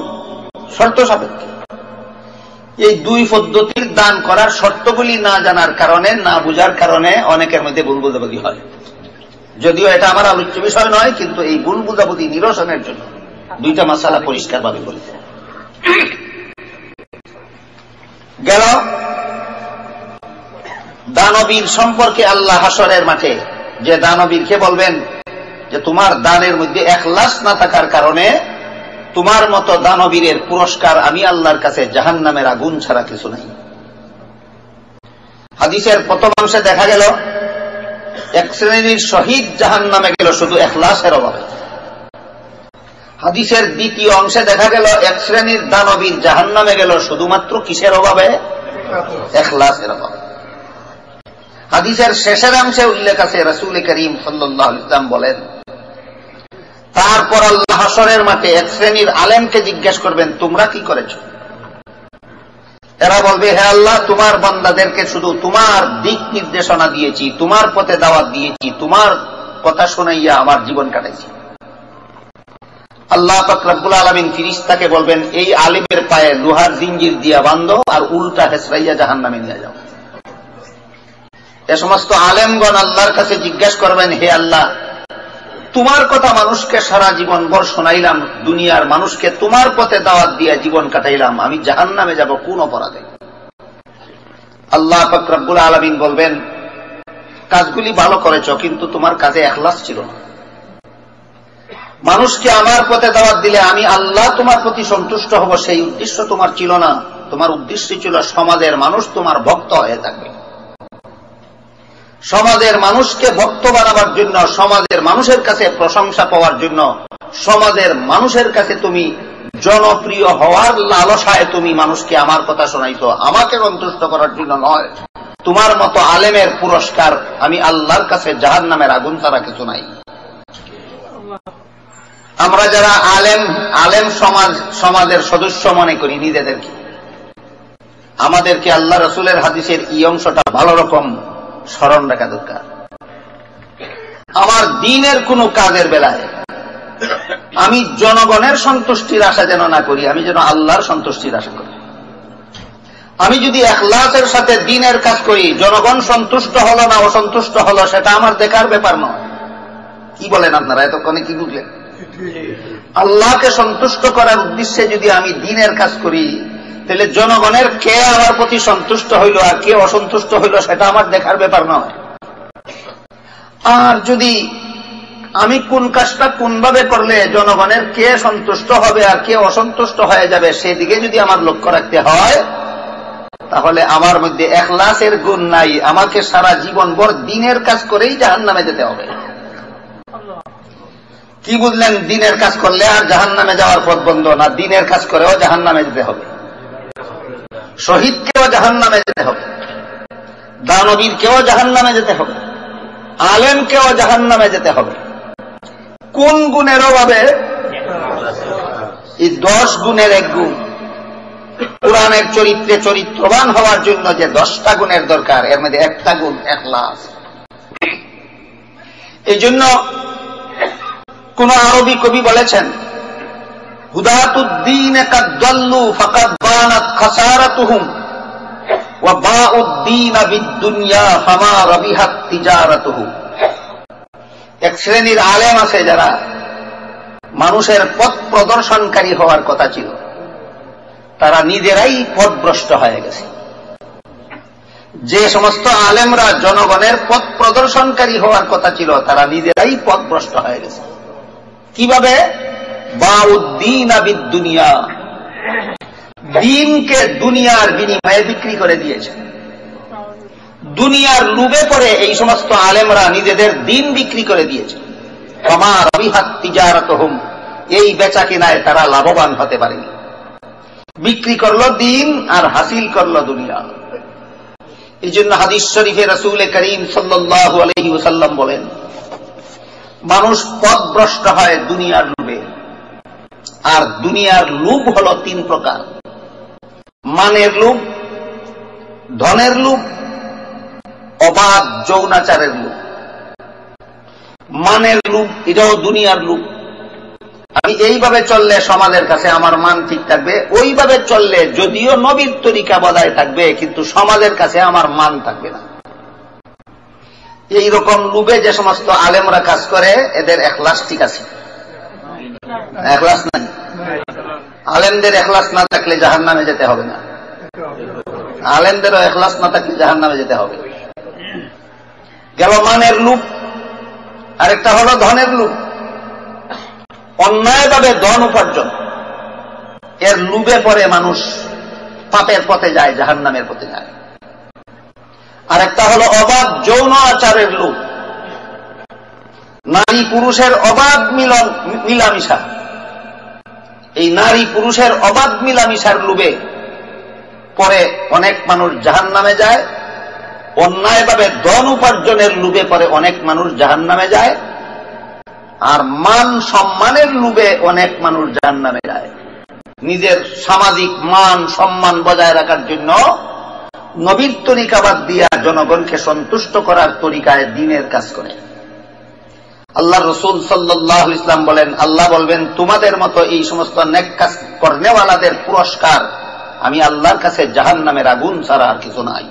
শর্ত সাপেক্ষে। এই দুই পদ্ধতির দান করার শর্তগুলি না জানার কারণে, না বুঝার কারণে অনেকের মধ্যে ভুল বুঝাবুঝি হয়। যদিও এটা আমার আলোচ্য বিষয় নয়, কিন্তু এই ভুল বুঝাবুঝি নিরসনের জন্য দুইটা মাসালা পরিষ্কার ভাবে বলতে গেল। দানবীর সম্পর্কে আল্লাহ হাসরের মাঠে যে দানবীরকে বলবেন যে তোমার দানের মধ্যে ইখলাস না থাকার কারণে তোমার মতো দানবীরের পুরস্কার আমি আল্লাহর কাছে জাহান্নামের আগুন ছাড়া কিছু নাই। হাদিসের প্রথম অংশে দেখা গেল এক শ্রেণীর শহীদ জাহান্নামে গেল শুধু ইখলাসের অভাবে। হাদিসের দ্বিতীয় অংশে দেখা গেল এক শ্রেণীর দানবীর জাহান্নামে গেল শুধুমাত্র কিসের অভাবে? ইখলাসের অভাবে। হাদিসের শেষের অংশে উল্লেখ আছে রাসূল করিম সাল্লাল্লাহু আলাইহি ওয়াসাল্লাম বলেন, তার তারপর আল্লাহ হাসরের মাঠে এক শ্রেণীর আলেমকে জিজ্ঞেস করবেন, তোমরা কি করেছ? এরা বলবে, হে আল্লাহ, তোমার বান্দাদেরকে শুধু তোমার দিক নির্দেশনা দিয়েছি, তোমার পথে দাওয়াত দিয়েছি, তোমার কথা শুনাইয়া আমার জীবন কাটাইছি। আল্লাহ পাক রব্বুল আলামিন ফেরেশতাকে বলবেন, এই আলিমের পায়ে লোহার জিঞ্জির দিয়া বাঁধো আর উল্টা হেসরাইয়া জাহান্নামে নিয়ে যাও। এ সমস্ত আলেমগণ আল্লাহর কাছে জিজ্ঞেস করবেন, হে আল্লাহ, তোমার কথা মানুষকে সারা জীবন ভর শোনাইলাম, দুনিয়ার মানুষকে তোমার পথে দাওয়াত দিয়া জীবন কাটাইলাম, আমি জাহান্নামে যাব কোন অপরাধে? আল্লাহ পাক রব্বুল আলামিন বলবেন, কাজগুলি ভালো করেছ, কিন্তু তোমার কাজে ইখলাস ছিল না। মানুষকে আমার পথে দাওয়াত দিলে আমি আল্লাহ তোমার প্রতি সন্তুষ্ট হব, সেই উদ্দেশ্য তোমার ছিল না। তোমার উদ্দেশ্য ছিল সমাজের মানুষ তোমার ভক্ত হয়ে থাকবে, সমাজের মানুষকে ভক্ত বানাবার জন্য, সমাজের মানুষের কাছে প্রশংসা পাওয়ার জন্য, সমাজের মানুষের কাছে তুমি জনপ্রিয় হওয়ার লালসায় তুমি মানুষকে আমার কথা শোনাইতো, আমাকে সন্তুষ্ট করার জন্য নয়। তোমার মতো আলেমের পুরস্কার আমি আল্লাহর কাছে জাহান্নামের আগুন ছাড়া কিছু নাই। আমরা যারা আলেম সমাজের সদস্য মনে করি নিজেদেরকে, আমাদেরকে আল্লাহ রাসূলের হাদিসের এই অংশটা ভালো রকম স্মরণ রাখা দরকার। আমার দ্বীনের কোন কাজের বেলায় আমি জনগণের সন্তুষ্টির আশা যেন না করি, আমি যেন আল্লাহর সন্তুষ্টির আশা করি। আমি যদি ইখলাসের সাথে দ্বীনের কাজ করি, জনগণ সন্তুষ্ট হলো না অসন্তুষ্ট হলো সেটা আমার দেখার ব্যাপার নয়। কি বলেন আপনারা? এতক্ষণে কি বুঝলেন? আল্লাহকে সন্তুষ্ট করার উদ্দেশ্যে যদি আমি দ্বীনের কাজ করি, তাহলে জনগণের কে আমার প্রতি সন্তুষ্ট হইল আর কে অসন্তুষ্ট হইল সেটা আমার দেখার ব্যাপার নয়। আর যদি আমি কোন কাজটা কোনভাবে করলে জনগণের কে সন্তুষ্ট হবে আর কে অসন্তুষ্ট হয়ে যাবে সেদিকে যদি আমার লক্ষ্য রাখতে হয়, তাহলে আমার মধ্যে ইখলাসের গুণ নাই। আমাকে সারা জীবন ভর দ্বীনের কাজ করেই জাহান্নামে যেতে হবে। কি বুঝলেন? দ্বীনের কাজ করলে আর জাহান্নামে যাওয়ার পথ বন্ধ না, দ্বীনের কাজ করেও জাহান্নামে যেতে হবে। শহীদকেও জাহান্নামে যেতে হবে, দানবীরকেও জাহান্নামে যেতে হবে, আলেমকেও জাহান্নামে যেতে হবে। কোন গুণের অভাবে? এই 10 গুণের এক গুণ। কোরআনের চরিত্রে চরিত্রবান হওয়ার জন্য যে 10টা গুণের দরকার, এর মধ্যে একটা গুণ ইখলাস। এই জন্য কোন আরবি কবি বলেছেন, হুদাতুদ্দীন কাদ দাল্লু ফাকাদ বানাত খাসারাতুহুম ওয়া বাউদ্দীন বিদ-দুনিয়া ফামা রাবিহাত তিজারাতুহু। এক শ্রেণীর আলেম আছে যারা মানুষের পথ প্রদর্শনকারী হওয়ার কথা ছিল, তারা নিজেরাই পথভ্রষ্ট হয়ে গেছে। যে সমস্ত আলেমরা জনগণের পথ প্রদর্শনকারী হওয়ার কথা ছিল, তারা নিজেরাই পথভ্রষ্ট হয়ে গেছে। কিভাবে? বাউদ্দীন বিদ-দুনিয়া, দ্বীনকে দুনিয়ার বিনিময়ে বিক্রি করে দিয়েছে। দুনিয়ার লোভে পড়ে এই সমস্ত আলেমরা নিজেদের দ্বীন বিক্রি করে দিয়েছে। ফামা রাবিহাত তিজারাতুহুম, এই বেচা কিনায় তারা লাভবান হতে পারেনি। বিক্রি করলো দ্বীন আর হাসিল করলো দুনিয়া। এই জন্য হাদিস শরীফে রাসূল করিম সাল্লাল্লাহু আলাইহি ওয়াসাল্লাম বলেন, মানুষ পথভ্রষ্ট হয় দুনিয়ার লোভে। আর দুনিয়ার লোভ হলো 3 প্রকার: মানের লোভ, ধনের লোভ, অবাধ যৌনাচারের লোভ। মানের লোভ এটাও দুনিয়ার লোভ। আমি এইভাবে চললে সমাজের কাছে আমার মান ঠিক থাকবে, ওইভাবে চললে যদিও নবীর তরিকা বজায় থাকবে কিন্তু সমাজের কাছে আমার মান থাকবে না। এইরকম লোভে যে সমস্ত আলেমরা কাজ করে, এদের ইখলাস ঠিক আছে? ইখলাস নাই। আলেমদের ইখলাস না থাকলে জাহান্নামে যেতে হবে না, আলেমদেরও ইখলাস না থাকলে জাহান্নামে যেতে হবে। গেল মানের লোভ। আরেকটা হলো ধনের লোভ, অন্যায়ভাবে ধন উপার্জন। এর লোভে পড়ে মানুষ পাপের পথে যায়, জাহান্নামের পথে যায়। আরেকটা হলো অবাধ যৌন আচারের লোভ, নারী পুরুষের অবাধ মিলামিশা। এই নারী পুরুষের অবাধ মিলামিশার লোভে পরে অনেক মানুষ জাহান্নামে যায়। অন্যায়ভাবে ধন উপার্জনের লোভে পরে অনেক মানুষ জাহান্নামে যায়। আর মান সম্মানের লোভে অনেক মানুষ জাহান্নামে যায়। নিজের সামাজিক মান সম্মান বজায় রাখার জন্য নবীর তরিকা বাদ দিয়া জনগণকে সন্তুষ্ট করার তরিকায় দ্বীনের কাজ করে। আল্লাহ রসুল সাল্লাল্লাহু আলাইহি ওয়াসাল্লাম বলেন, আল্লাহ বলবেন তোমাদের মতো এই সমস্ত নেক কাজ করনেওয়ালাদের পুরস্কার আমি আল্লাহর কাছে জাহান্নামের আগুন ছাড়া আর কিছু নাই।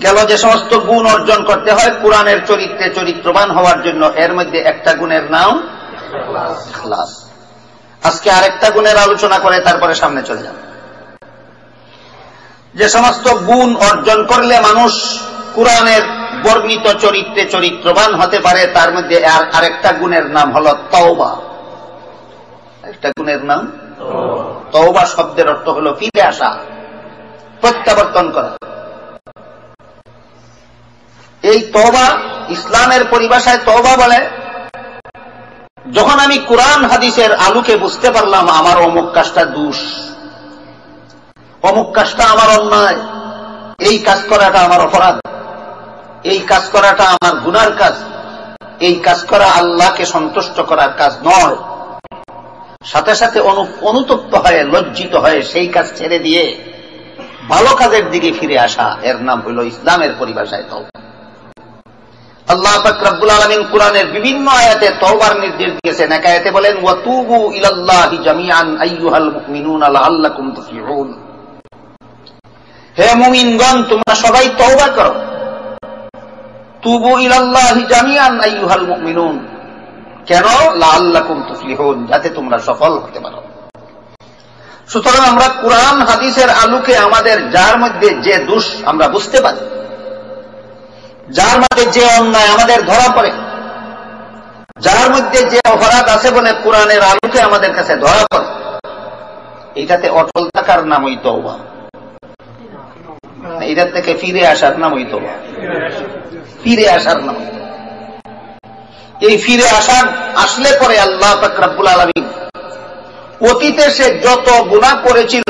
গেল যে সমস্ত গুণ অর্জন করতে হয় কোরআনের চরিত্রে চরিত্রবান হওয়ার জন্য, এর মধ্যে একটা গুণের নাম ইখলাস। আজকে আরেকটা গুণের আলোচনা করে তারপরে সামনে চলে যাব। যে সমস্ত গুণ অর্জন করলে মানুষ কোরআনের বর্ণিত চরিত্রে চরিত্রবান হতে পারে, তার মধ্যে আরেকটা গুণের নাম হল তওবা। একটা গুণের নাম তওবা। শব্দের অর্থ হল ফিরে আসা, প্রত্যাবর্তন করা। এই তওবা ইসলামের পরিভাষায় তওবা বলে যখন আমি কোরআন হাদিসের আলোকে বুঝতে পারলাম আমার অমুক কাজটা দোষ, অমুক কাজটা আমার অন্যায়, এই কাজ করাটা আমার অপরাধ, এই কাজ করাটা আমার গুনার কাজ, এই কাজ করা আল্লাহকে সন্তুষ্ট করার কাজ নয়, সাথে সাথে অনুতপ্ত হয়ে লজ্জিত হয়ে সেই কাজ ছেড়ে দিয়ে ভালো কাজের দিকে ফিরে আসা, এর নাম হইল ইসলামের পরিভাষায় তওবা। আল্লাহ পাক রব্বুল আলামিন কোরআনের বিভিন্ন আয়াতে তওবার নির্দেশ দিয়েছেন। এক আয়াতে বলেন ওয়াতুবু ইলাল্লাহি জামিআন আইয়ুহাল মুমিনুনা লাআল্লাকুম তুফলিহুন, হে মুমিনগণ তোমরা সবাই তওবা করো। তুবু ইলাল্লাহি জামিআন আইয়ুহাল মুমিনুন, কেন? লাআল্লাকুম তুফলিহুন, যাতে তোমরা সফল হতে পারো। সুতরাং আমরা কোরআন হাদিসের আলোকে আমাদের যার মধ্যে যে দোষ আমরা বুঝতে পারি, যার মধ্যে যে অন্যায় আমাদের ধরা পড়ে, যার মধ্যে যে অপরাধ আছে বলে কোরআনের আলোকে আমাদের কাছে ধরা পড়ে, এটাতে অটল থাকার নামই তওবা। এটার থেকে ফিরে আসার নামই তওবা। ফিরে আসার নাম। এই ফিরে আসলে পরে আল্লাহ পাক রব্বুল আলামিন অতীতে সে যত গুনাহ করেছিল,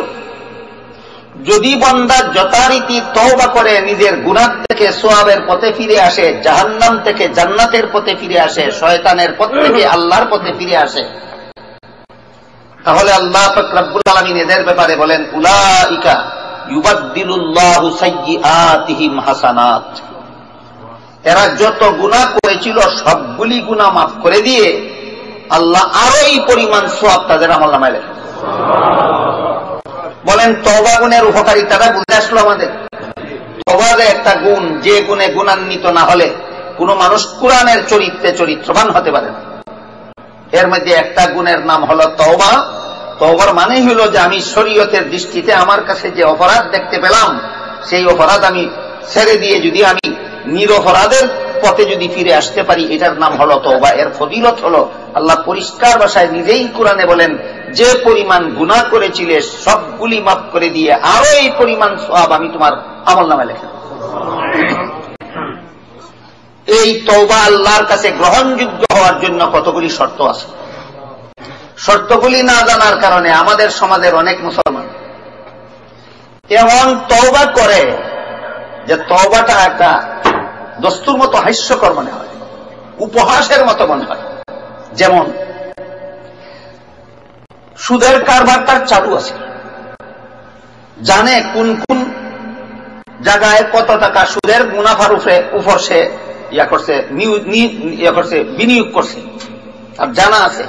যদি বান্দা যথারীতি তওবা করে নিজের গুনাহ থেকে সওয়াবের পথে ফিরে আসে, জাহান্নাম থেকে জান্নাতের পথে ফিরে আসে, শয়তানের পথ থেকে আল্লাহর পথে ফিরে আসে, তাহলে আল্লাহ পাক রব্বুল আলামিন এদের ব্যাপারে বলেন উলাইকা ইউবাদদিলুল্লাহু সাইয়্যাতিহিম হাসানাত, এরা যত গুনাহ করেছিল সবগুলি গুনাহ মাফ করে দিয়ে আল্লাহ আরো এই পরিমাণ সওয়াব তাদের আমলনামায় লেখেন। বলেন তওবা গুণের উপকারিতাটা বুঝে আসলো আমাদের। তওবা একটা গুণ, যে গুণে গুণান্বিত না হলে কোন মানুষ কোরআনের চরিত্রে চরিত্রবান হতে পারে না। এর মধ্যে একটা গুণের নাম হলো তওবা। তওবার মানে হলো যে আমি শরীয়তের দৃষ্টিতে আমার কাছে যে অপরাধ দেখতে পেলাম, সেই অপরাধ আমি ছেড়ে দিয়ে যদি আমি নিরপরাধের পথে যদি ফিরে আসতে পারি, এটার নাম হলো তওবা। এর ফজিলত হলো আল্লাহ পরিষ্কার ভাষায় নিজেই কোরআনে বলেন, যে পরিমাণ গুনাহ করেছিলে সবগুলি মাফ করে দিয়ে আরো এই পরিমাণ সওয়াব আমি তোমার আমলনামায় লিখে দেব। এই তওবা আল্লাহর কাছে গ্রহণযোগ্য হওয়ার জন্য কতগুলি শর্ত আছে। শর্তগুলি না জানার কারণে আমাদের সমাজের অনেক মুসলমান এমন তওবা করে যে তওবাটা একটা দস্তুর মতো হাস্যকর মনে হয়, উপহাসের মতো মনে হয়। যেমন সুদের কারবার তার চালু আছে, জানে কোন কোন জায়গায় কত টাকা সুদের মুনাফার উপর সে বিনিয়োগ করছে, আর জানা আছে।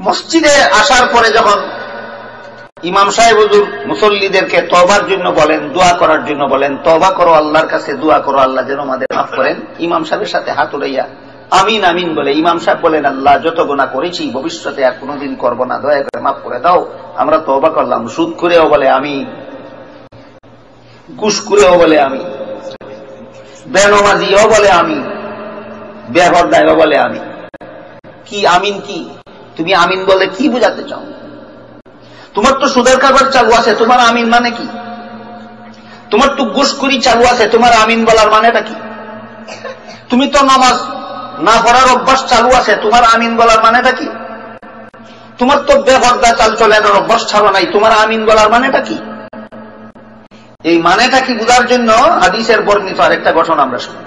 মসজিদে আসার পরে যখন ইমাম সাহেব হুজুর মুসল্লিদেরকে তওবার জন্য বলেন, দোয়া করার জন্য বলেন, তওবা করো, আল্লাহর কাছে দোয়া করো, আল্লাহ যেন আমাদের মাফ করেন, ইমাম সাহেবের সাথে হাত উড়াইয়া আমিন আমিন বলে ইমাম সাহেব বলেন, আল্লাহ যত গুনাহ করেছি ভবিষ্যতে আর কোনোদিন করবো না, দয়া করে মাফ করে দাও, আমরা তওবা করলাম। সুদ করেও বলে আমি, ঘুষ করেও বলে আমি, বেনামাজিও বলে আমি, বেপরদায়ও বলে আমি। কি আমিন? কি তুমি আমিন বলে কি বোঝাতে চাও? তোমার তো সুদের কারবার চালু আছে, তোমার আমিন মানে কি? তোমার তো ঘুষখুরি চালু আছে, তোমার আমিন বলার মানেটা কি? তুমি তো নামাজ না পড়ার অভ্যাস চালু আছে, তোমার আমিন বলার মানেটা কি? তোমার তো বেপরদা চাল চলানোর অভ্যাস ছাড়ো নাই, তোমার আমিন বলার মানেটা কি? এই মানেটা কি বোঝার জন্য হাদিসের বর্ণিত আরেকটা ঘটনা আমরা শুনি।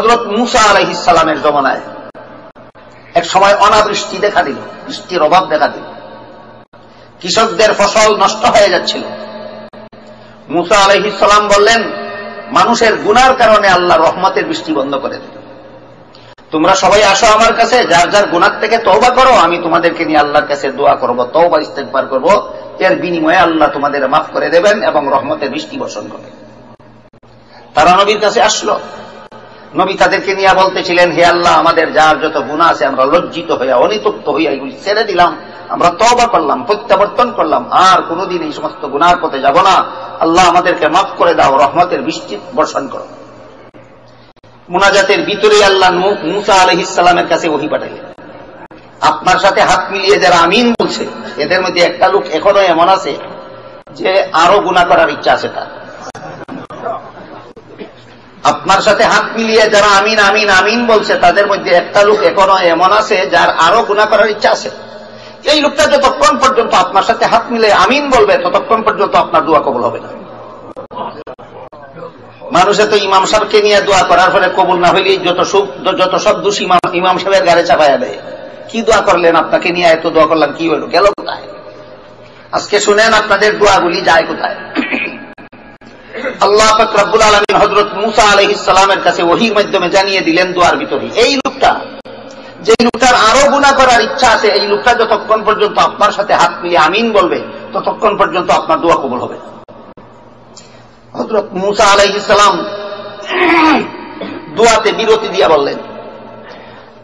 হযরত মূসা আলাইহিস সালামের জমানায় এক সময় অনাবৃষ্টি দেখা দিল, বৃষ্টির অভাব দেখা দিল, কৃষকদের ফসল নষ্ট হয়ে যাচ্ছিল। মূসা আলাইহিস সালাম বললেন, মানুষের গুনার কারণে আল্লাহ রহমতের বৃষ্টি বন্ধ করে দিল। তোমরা সবাই আসো আমার কাছে, যার যার গুনাহ থেকে তওবা করো, আমি তোমাদেরকে নিয়ে আল্লাহর কাছে দোয়া করব, তওবা ইস্তেগফার করব, এর বিনিময়ে আল্লাহ তোমাদের মাফ করে দেবেন এবং রহমতের বৃষ্টি বর্ষণ করবেন। তারা নবীর কাছে আসলো। নবী তাদেরকে নিয়ে বলতেছিলেন, হে আল্লাহ, আমাদের যার যত গুনাহ আছে আমরা লজ্জিত হইয়া অনুতপ্ত হইয়া এগুলি ছেড়ে দিলাম, আমরা তওবা করলাম, প্রত্যাবর্তন করলাম, আর কোনোদিন এই সমস্ত গুনার পথে যাব না। আল্লাহ আমাদেরকে মাফ করে দাও, রহমতের বৃষ্টি বর্ষণ করো। মুনাজাতের ভিতরে আল্লাহ মূসা আলাইহিস সালামের কাছে ওহী পাঠাইলেন, আপনার সাথে হাত মিলিয়ে যারা আমিন বলছে, এদের মধ্যে একটা লোক এখনো এমন আছে যে আরো গুনাহ করার ইচ্ছা আছে তার। আপনার সাথে হাত মিলিয়ে যারা আমিন আমিন আমিন বলছে, তাদের মধ্যে একটা লোক এখনো এমন আছে যার আরো গুনাহ করার ইচ্ছা আছে। এই লোকটা যতক্ষণ পর্যন্ত আপনার সাথে হাত মিলে আমিন বলবে, ততক্ষণ পর্যন্ত আপনার দোয়া কবুল হবে না। মানুষে তো ইমাম সাহেবকে নিয়ে দোয়া করার পরে কবুল না হইলে যত সব দোষ ইমাম সাহেবের গাড়ে চাপাইয়া দেয়। কি দোয়া করলেন, আপনাকে নিয়ে এত দোয়া করলাম, কি হলো, গেল কোথায়? আজকে শুনেন আপনাদের দোয়াগুলি যায় কোথায়। আল্লাহ পাক রব্বুল আলামিন হযরত মূসা আলাইহিস সালামের কাছে ওহীর মাধ্যমে জানিয়ে দিলেন দোয়ার ভিতরে, এই লোকটা, যে লোকটার আরো গুনাহ করার ইচ্ছা আছে, এই লোকটা যতক্ষণ পর্যন্ত আপনার সাথে হাত মিলিয়ে আমিন বলবে, ততক্ষণ পর্যন্ত আপনার দোয়া কবুল হবে। হযরত মূসা আলাইহিস সালাম দোয়াতে বিরতি দিয়া বললেন,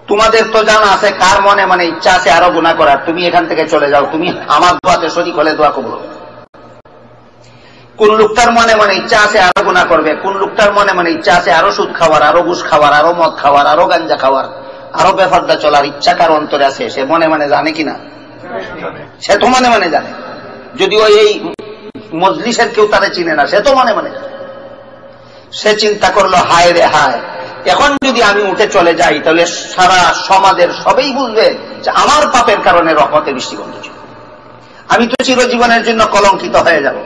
তোমাদের তো জানা আছে কার মনে মনে ইচ্ছা আছে আরো গুনাহ করার, তুমি এখান থেকে চলে যাও, তুমি আমার দোয়াতে শরীক হলে দোয়া কবুল হবে। কোন লোকটার মনে মনে ইচ্ছা আছে আরো গুনাহ করবে, কোন লোকটার মনে মনে ইচ্ছা আছে আরো সুদ খাওয়ার, আরো ঘুষ খাওয়ার, আরো মদ খাওয়ার, আরো গাঞ্জা খাওয়ার, আরো বেফারদা চলার ইচ্ছা কার অন্তরে আছে, সে মনে মনে জানে কিনা? সে তো মনে মনে জানে, যদিও এই মজলিসের কেউ তারে চিনে না, সে তো মনে মনে জানে। সে চিন্তা করলো, হায় রে হায়, এখন যদি আমি উঠে চলে যাই তাহলে সারা সমাজের সবাই বুঝবে যে আমার পাপের কারণে রহমতের বৃষ্টি বন্ধ ছিল, আমি তো চিরজীবনের জন্য কলঙ্কিত হয়ে যাব।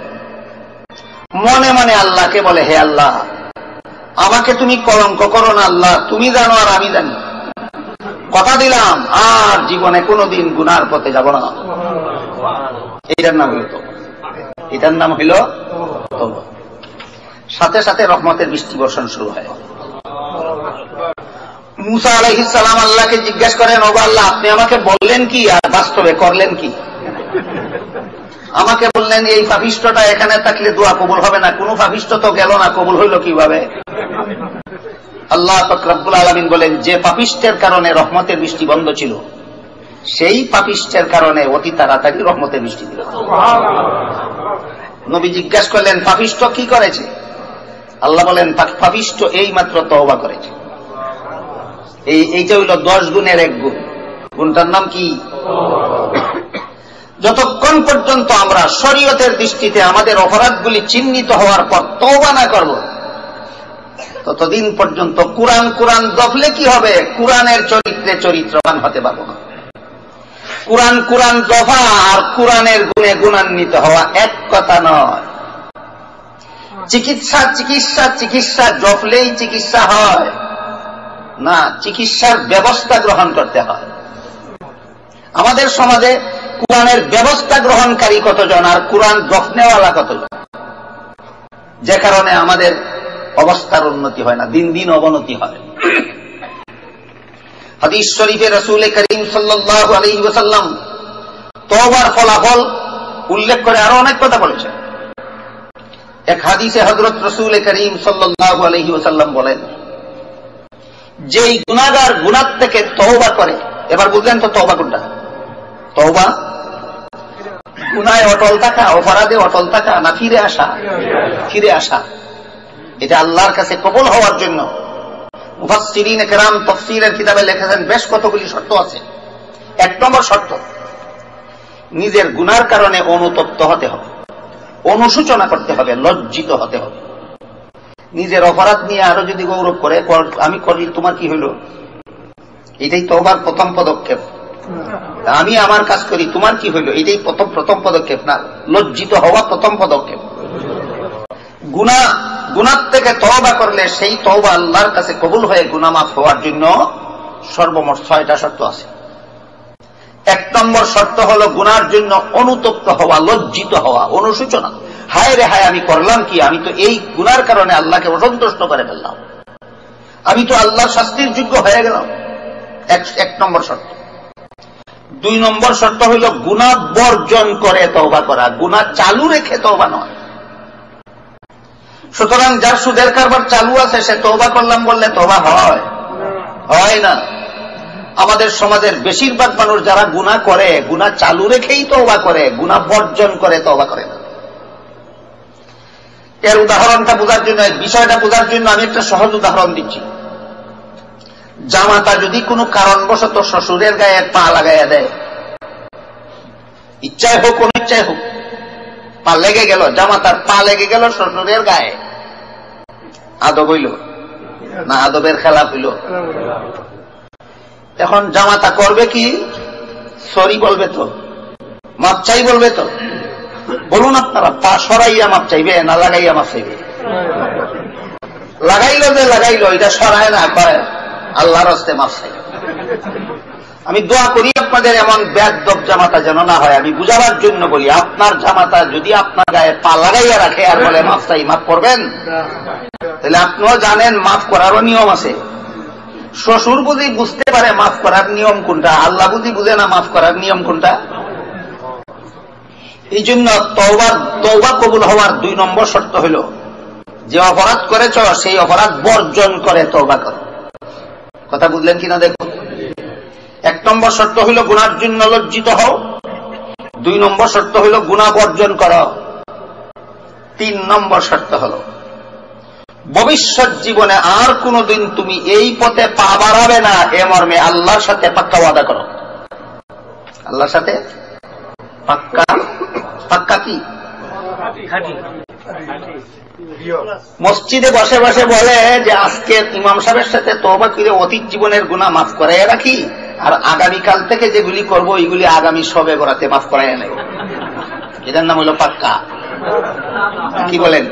মনে মনে আল্লাহকে বলে, হে আল্লাহ, আমাকে তুমি কলঙ্ক করো না আল্লাহ, তুমি জানো আর আমি জানি, কথা দিলাম আর জীবনে কোনোদিন গুনার পথে যাব না। এটার নাম হইল তওবা, এটার নাম হইল তওবা। সাথে সাথে রহমতের বৃষ্টি বর্ষণ শুরু হয়। মূসা আলাইহিস সালাম আল্লাহকে জিজ্ঞাসা করেন, ও আল্লাহ, আপনি আমাকে বললেন কি আর বাস্তবে করলেন কি? আমাকে বললেন এই পাপিষ্ঠটা এখানে থাকলে দোয়া কবুল হবে না, কোন পাপিষ্ঠ তো গেল না, কবুল হইল কিভাবে? আল্লাহ পাক রব্বুল আলামিন বলেন, যে পাপিষ্ঠের কারণে রহমতের বৃষ্টি বন্ধ ছিল, সেই পাপিষ্ঠের কারণে অতি তাড়াতাড়ি রহমতের বৃষ্টি দিল। নবী জিজ্ঞাসা করলেন, পাপিষ্ঠ কি করেছে? আল্লাহ বলেন, পাপিষ্ঠ এই মাত্র তওবা করেছে। এইটা হইল 10 গুণের 1 গুণ। গুণটার নাম কি? যতক্ষণ পর্যন্ত আমরা শরীয়তের দৃষ্টিতে আমাদের অপরাধগুলি চিহ্নিত হওয়ার পর তওবা না করব, ততদিন পর্যন্ত কোরআন জপলে কি হবে? কোরআনের চরিত্রে চরিত্রবান হতে পারবো না। কোরআন জপা আর কোরআনের গুণে গুণান্বিত হওয়া এক কথা নয়। চিকিৎসা জপলেই চিকিৎসা হয় না, চিকিৎসার ব্যবস্থা গ্রহণ করতে হয়। আমাদের সমাজে কোরআনের ব্যবস্থা গ্রহণকারী কতজন আর কোরআন জপনেওয়ালা কতজন, যে কারণে আমাদের অবস্থার উন্নতি হয় না, দিন দিন অবনতি হয়। হাদিস শরীফে রাসূল করিম সাল্লাল্লাহু আলাইহি ওয়াসাল্লাম তওবার ফলাফল উল্লেখ করে আরো অনেক কথা বলেছেন। এক হাদিসে হযরত রাসূল করিম সাল্লাল্লাহু আলাইহি ওয়াসাল্লাম বলেন, যেই গুনাহগার গুনাহ থেকে তওবা করে, এবার বুঝলেন তো তওবা কোনটা? তওবা গুনাহে অটল থাকা, অপরাধে অটল থাকা, না ফিরে আসা? ফিরে আসা। এটা আল্লাহর কাছে কবুল হওয়ার জন্য মুফাসসিরিনে কেরাম তাফসীরের কিতাবে লিখেছেন বেশ কতগুলি শর্ত আছে। 1 নম্বর শর্ত, নিজের গুনার কারণে অনুতপ্ত হতে হবে, অনুশোচনা করতে হবে, লজ্জিত হতে হবে। নিজের অপরাধ নিয়ে আরো যদি গৌরব করে, আমি করি, তোমার কি হইল, এটাই তওবার প্রথম পদক্ষেপ। আমি আমার কাজ করি, তোমার কি হইল, এটাই প্রথম পদক্ষেপ না, লজ্জিত হওয়া প্রথম পদক্ষেপ। গুনাহ গুনাহ থেকে তওবা করলে সেই তওবা আল্লাহর কাছে কবুল হয়ে গুনাহ মাফ হওয়ার জন্য সর্বমোট 6টা শর্ত আছে। 1 নম্বর শর্ত হলো গুনার জন্য অনুতপ্ত হওয়া, লজ্জিত হওয়া, অনুশোচনা। হায় রে হায়, আমি করলাম কি? আমি তো এই গুনার কারণে আল্লাহকে অসন্তুষ্ট করে ফেললাম, আমি তো আল্লাহর শাস্তির যোগ্য হয়ে গেলাম। 1 নম্বর শর্ত। 2 নম্বর শর্ত হইল গুনাহ বর্জন করে তওবা করা, গুনাহ চালু রেখে তওবা নয়। সুতরাং যার সুদের কারবার চালু আছে সে তওবা করলাম বললে তওবা হয় না। আমাদের সমাজের বেশিরভাগ মানুষ যারা গুনাহ করে, গুনাহ চালু রেখেই তওবা করে, গুনাহ বর্জন করে তওবা করে না। এর উদাহরণটা বোঝার জন্য, বিষয়টা বোঝার জন্য আমি একটা সহজ উদাহরণ দিচ্ছি। জামাতা যদি কোনো কারণবশত শ্বশুরের গায়ে পা লাগাইয়া দেয়, ইচ্ছায় হোক অনিচ্ছায় হোক, পা লেগে গেল, জামাতার পা লেগে গেল শ্বশুরের গায়ে, আদব হইল না আদবের খেলাফ হইল? এখন জামাতা করবে কি? সরি বলবে তো, মাপ চাই বলবে তো? বলুন আপনারা, পা সরাইয়া মাপ চাইবে না লাগাইয়া মাপ চাইবে? লাগাইলো যে লাগাইলো, এটা সরায় না করে আল্লাহর হস্তে মাপ চাইবে। আমি দোয়া করি আপনাদের এমন বেয়াদব জামাতা যেন না হয়। আমি বুঝাবার জন্য বলি, আপনার জামাতা যদি আপনার গায়ে পা লাগাইয়া রাখে আর বলে মাপ চাই, মাপ করবেন? তাহলে আপনিও জানেন মাফ করারও নিয়ম আছে। শ্বশুর বুঝি বুঝতে পারে মাফ করার নিয়ম কোনটা, আল্লাহ বুঝি বুঝে না মাফ করার নিয়ম কোনটা। এই জন্য তওবা কবুল হওয়ার 2 নম্বর শর্ত হইল যে অপরাধ করেছ সেই অপরাধ বর্জন করে তওবা করো। কথা বুঝলেন কিনা দেখুন। 1 নম্বর শর্ত হইল গুনার জন্য লজ্জিত হও, 2 নম্বর শর্ত হইল গুনাহ বর্জন করো, 3 নম্বর শর্ত হল ভবিষ্যৎ জীবনে আর কোনদিন তুমি এই পথে পা বাড়াবে না, এ মর্মে আল্লাহর সাথে পাক্কা ওয়াদা করো। আল্লাহর সাথে পাক্কা কি? মসজিদে বসে বসে বলে যে আজকে ইমাম সাহেবের সাথে তওবা করে অতীত জীবনের গুনাহ মাফ করাইয়া রাখি, আর আগামীকাল থেকে যেগুলি করব এইগুলি আগামী সবে বরাতে মাফ করাইয়া নেব। এটার নাম হলো পাক্কা। কি বলেন?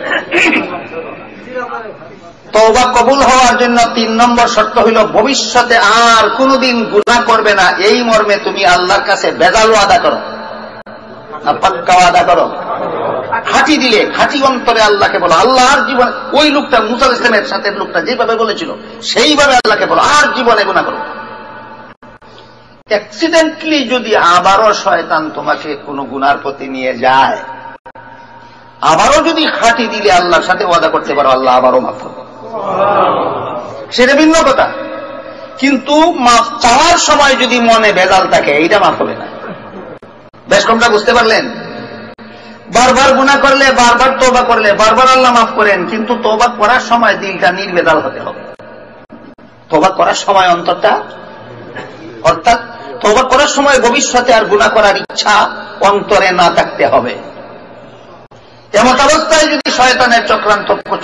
তওবা কবুল হওয়ার জন্য 3 নম্বর শর্ত হইল ভবিষ্যতে আর কোনদিন গুনাহ করবে না, এই মর্মে তুমি আল্লাহর কাছে বেজাল ওয়াদা করো, পাক্কা ওয়াদা করো। খাঁটি দিলে, খাঁটি অন্তরে আল্লাহকে বলো, আল্লাহর জীবন ওই লোকটা মুসা ইসলামের সাথে লোকটা যেভাবে বলেছিল সেইভাবে আল্লাহকে বলো, আর জীবনে গুনাহ করো। অ্যাক্সিডেন্টলি যদি আবারও শয়তান তোমাকে কোনো গুনার প্রতি নিয়ে যায়, আবারও যদি খাঁটি দিলে আল্লাহর সাথে ওয়াদা করতে পারো, আল্লাহ আবারও মাফ করবে, সেটা ভিন্ন কথা। কিন্তু মাফ চাওয়ার সময় যদি মনে ভেজাল থাকে, এইটা মাফ হবে না। বেশ কমটা বুঝতে পারলেন? বারবার গুনাহ করলে, বারবার তওবা করলে, বারবার আল্লাহ মাফ করেন, কিন্তু তওবা করার সময় দিলটা নির্ভেজাল হতে হবে। তওবা করার সময় অন্তরটা, অর্থাৎ তওবা করার সময় ভবিষ্যতে আর গুনাহ করার ইচ্ছা অন্তরে না থাকতে হবে। এমন অবস্থায় যদি শয়তানের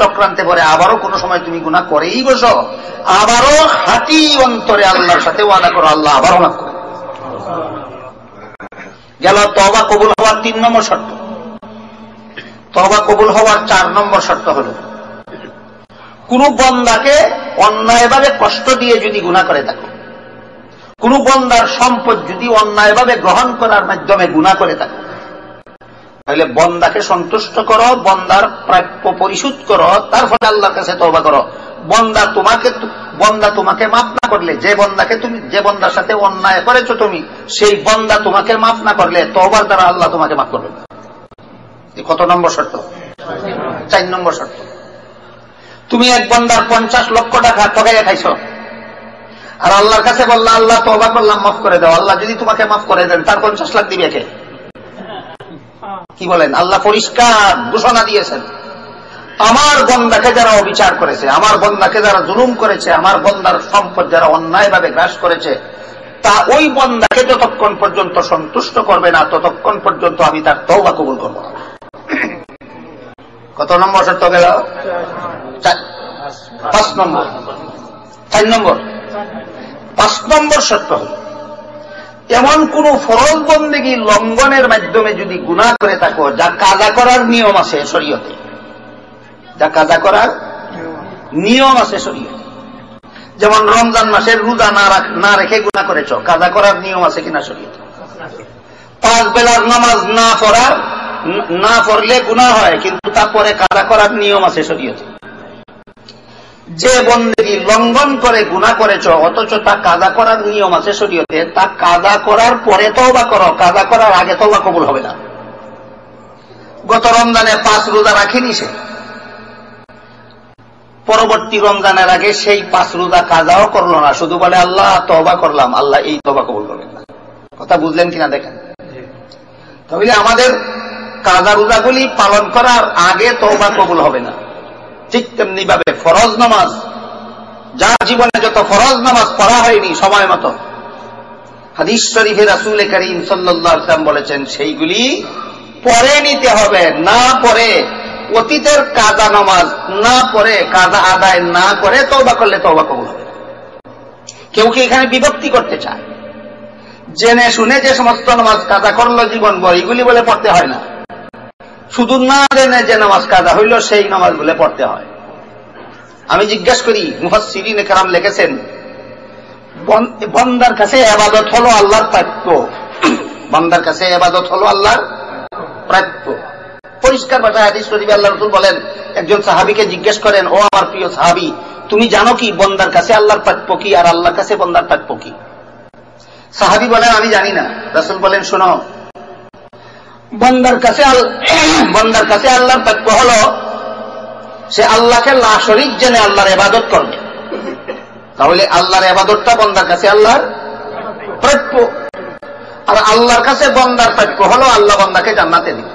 চক্রান্তে পড়ে আবারও কোনো সময় তুমি গুনাহ করেই বসো, আবারও খাঁটি অন্তরে আল্লাহর সাথে ওয়াদা করো, আল্লাহ আবারও মাফ করে। গেল তওবা কবুল হওয়ার 3 নম্বর শর্ত। তওবা কবুল হওয়ার 4 নম্বর শর্ত হল কোন বান্দাকে অন্যায়ভাবে কষ্ট দিয়ে যদি গুনাহ করে থাকো, কোন বান্দার সম্পদ যদি অন্যায়ভাবে গ্রহণ করার মাধ্যমে গুনাহ করে থাকো, তাহলে বন্দাকে সন্তুষ্ট করো, বন্দার প্রাপ্য পরিশোধ করো, তার ফলে আল্লাহর কাছে তওবা করো। বন্দা তোমাকে মাফ না করলে, যে বন্দার সাথে অন্যায় করেছো তুমি, সেই বন্দা তোমাকে মাফ না করলে তওবার দ্বারা আল্লাহ তোমাকে মাফ করবে না। কত নম্বর শর্ত? 4 নম্বর শর্ত। তুমি এক বন্দার 50 লক্ষ টাকা ঠকাইয়া খাইছো, আর আল্লাহর কাছে বললা, আল্লাহ তওবা করলাম মাফ করে দাও। আল্লাহ যদি তোমাকে মাফ করে দেন, তার 50 লাখ দিবে কে? কি বলেন? আল্লাহ পরিষ্কার ঘোষণা দিয়েছেন, আমার বন্দাকে যারা অবিচার করেছে, আমার বন্দাকে যারা জুলুম করেছে, আমার বন্দার সম্পদ যারা অন্যায়ভাবে গ্রাস করেছে, তা ওই বন্দাকে যতক্ষণ পর্যন্ত সন্তুষ্ট করবে না, ততক্ষণ পর্যন্ত আমি তার তওবা কবুল করব না। কত নম্বর শর্ত গেল? 5 নম্বর। 4 নম্বর। 5 নম্বর শর্ত হল এমন কোন ফরজ বন্দেগী লঙ্ঘনের মাধ্যমে যদি গুনাহ করে থাকো, যা কাজা করার নিয়ম আছে শরীয়তে, যা কাজা করার নিয়ম আছে শরীয়তে। যেমন রমজান মাসের রোজা না রেখে গুনাহ করেছ, কাজা করার নিয়ম আছে কিনা শরীয়তে? 5 বেলার নামাজ না পড়লে গুনাহ হয়, কিন্তু তারপরে কাজা করার নিয়ম আছে শরীয়তে। যে বন্দেগী লঙ্ঘন করে গুনাহ করেছ অথচ তা কাজা করার নিয়ম আছে শরীয়তে, তা কাজা করার পরে তওবা করো, কাজা করার আগে তওবা কবুল হবে না। গত রমজানে 5 রোজা রাখেনি সে, পরবর্তী রমজানের আগে সেই 5 রোজা কাজাও করলো না, শুধু বলে আল্লাহ তওবা করলাম, আল্লাহ এই তওবা কবুল করবেন না। কথা বুঝলেন কিনা দেখেন। তাহলে আমাদের কাজা রোজাগুলি পালন করার আগে তওবা কবুল হবে না। ঠিক তেমনি ভাবে ফরজ নামাজ, যার জীবনে যত ফরজ নামাজ পড়া হয়নি সময় মতো, হাদিস শরীফে রাসূল করিম সাল্লাল্লাহু আলাইহি ওয়াসাল্লাম বলেছেন সেইগুলি পরে নিতে হবে। না পরে অতীতের কাজা নামাজ না পরে, কাজা আদায় না করে তওবা করলে তওবা কবুল হবে। কেউ কি এখানে বিভক্তি করতে চায়? জেনে শুনে যে সমস্ত নামাজ কাজা করলো জীবনভর, এগুলি বলে পড়তে হয় না। শুধু না জেনে যে নামাজ কাজা হইল সেই নামাজ বলে পড়তে হয়। আমি জিজ্ঞাসা করি, মুফাসসিরিনে কেরাম লিখেছেন, বান্দার কাছে ইবাদত হলো আল্লাহর প্রাপ্য, বান্দার কাছে ইবাদত হলো আল্লাহর প্রাপ্য। পরিষ্কার ভাষায় হাদিস শরীফে আল্লাহ রাসূল বলেন, একজন সাহাবীকে জিজ্ঞেস করেন, ও আমার প্রিয় সাহাবী, তুমি জানো কি বান্দার কাছে আল্লাহর প্রাপ্য কি আর আল্লাহর কাছে বান্দার প্রাপ্য কি? সাহাবী বলেন, আমি জানি না। রাসূল বলেন, শোনো, বান্দার কাছে আল্লাহর প্রাপ্য হলো সে আল্লাহকে লা শরীক জেনে আল্লাহর ইবাদত করবে। তাহলে আল্লাহর ইবাদতটা বান্দার কাছে আল্লাহর প্রাপ্য। আর আল্লাহর কাছে বান্দার প্রাপ্য হলো আল্লাহ বান্দাকে জান্নাতে দিবে।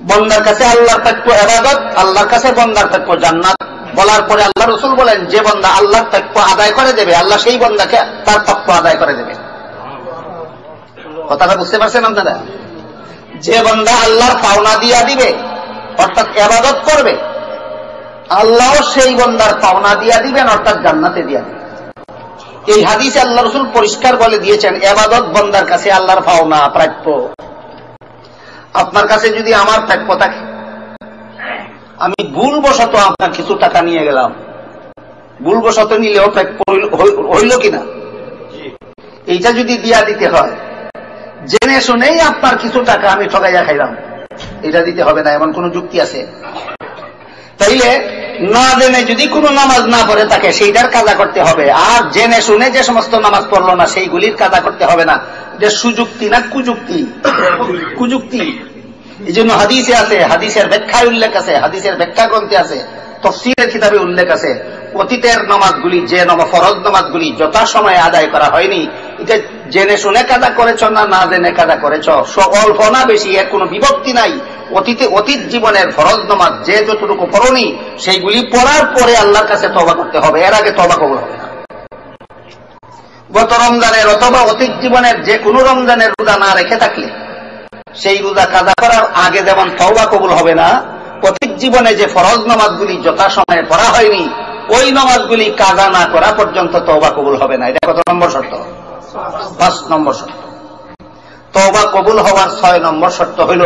বান্দার কাছে আল্লাহর প্রাপ্য ইবাদত, আল্লাহর কাছে বান্দার প্রাপ্য জান্নাত। বলার পরে আল্লাহ রাসূল বলেন, যে বান্দা আল্লাহর প্রাপ্য আদায় করে দেবে, আল্লাহ সেই বান্দাকে তার প্রাপ্য আদায় করে দেবে। কথাটা বুঝতে পারছেন আপনারা? যে বান্দা আল্লাহর পাওনা দিয়া দিবে, অর্থাৎ ইবাদত করবে, আল্লাহ সেই বান্দার পাওনা দিয়া দিবেন, অর্থাৎ জান্নাতে দিয়া দিবেন। এই হাদিসে আল্লাহ রাসূল পরিষ্কার বলে দিয়েছেন, ইবাদত বান্দার কাছে আল্লাহর পাওনা প্রাপ্য। আপনার কাছে যদি আমার প্রাপ্য থাকে, আমি ভুলবশত আপনার কিছু টাকা নিয়ে গেলাম, ভুলবশত নিলেও প্রাপ্য হইল কিনা? এইটা যদি দিয়া দিতে হয়, জেনে শুনেই আপনার কিছু টাকা আমি ঠকাইয়া খাইলাম, এটা দিতে হবে না, এমন কোন যুক্তি আছে? তাইলে না জেনে যদি কোনো নামাজ না পড়ে থাকে সেইটার কাজা করতে হবে, আর জেনে শুনে যে সমস্ত নামাজ পড়লো না সেইগুলির কাজা করতে হবে না। এটা সুযুক্তি না কুযুক্তি? কুযুক্তি। এই জন্য হাদিসে আছে, হাদিসের ব্যাখ্যায় উল্লেখ আছে, হাদিসের ব্যাখ্যা গ্রন্থে আছে, তাফসীরের কিতাবে উল্লেখ আছে, অতীতের নামাজগুলি, যে ফরজ নামাজগুলি যথাসময়ে আদায় করা হয়নি, এটা জেনে শুনে কাজা করেছ না জেনে কাজা করেছ, অল্প না বেশি, এর কোনো বিভক্তি নাই। অতীত জীবনের ফরজ নামাজ যে যতটুকু পড়নি সেইগুলি পড়ার পরে আল্লাহর কাছে তওবা করতে হবে, এর আগে তওবা কবুল হবে না। গত রমজানের অথবা অতীত জীবনের যে কোনো রমজানের রোজা না রেখে থাকলে সেই রোজা কাজা করার আগে যেমন তওবা কবুল হবে না, অতীত জীবনে যে ফরজ নামাজগুলি যথাসময়ে পড়া হয়নি ওই নামাজগুলি কাজা না করা পর্যন্ত তওবা কবুল হবে না। এটা কত নম্বর শর্ত? 5 নম্বর শর্ত। তওবা কবুল হওয়ার 6 নম্বর শর্ত হইল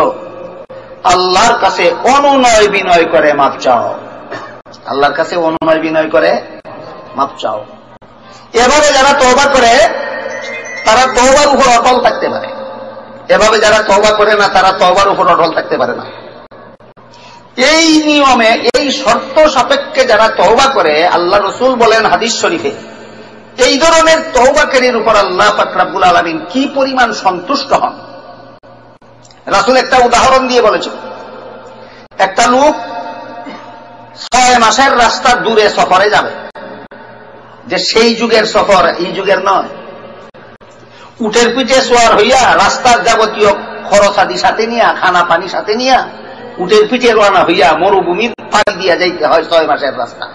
আল্লাহর কাছে অনুনয় বিনয় করে মাপ চাও। আল্লাহর কাছে অনুনয় বিনয় করে মাপ চাও। এভাবে যারা তওবা করে তারা তওবার উপর অটল থাকতে পারে, এভাবে যারা তওবা করে না তারা তওবার উপর অটল থাকতে পারে না। এই নিয়মে, এই শর্ত সাপেক্ষে যারা তওবা করে, আল্লাহ রাসূল বলেন হাদিস শরীফে, এই ধরনের তওবাকারীর উপর আল্লাহ পাক রব্বুল আলামিন কি পরিমাণ সন্তুষ্ট হন। রাসূল একটা উদাহরণ দিয়ে বলেছেন, একটা লোক 6 মাসের রাস্তা দূরে সফরে যাবে, যে সেই যুগের সফর এই যুগের নয়। উটের পিঠে সওয়ার হইয়া রাস্তার যাবতীয় খরচ আদি সাথে নিয়া, খানা পানি সাথে নিয়া উটের পিঠে রওনা হইয়া মরুভূমির পাড়ি দিয়া যাইতে হয় 6 মাসের রাস্তা।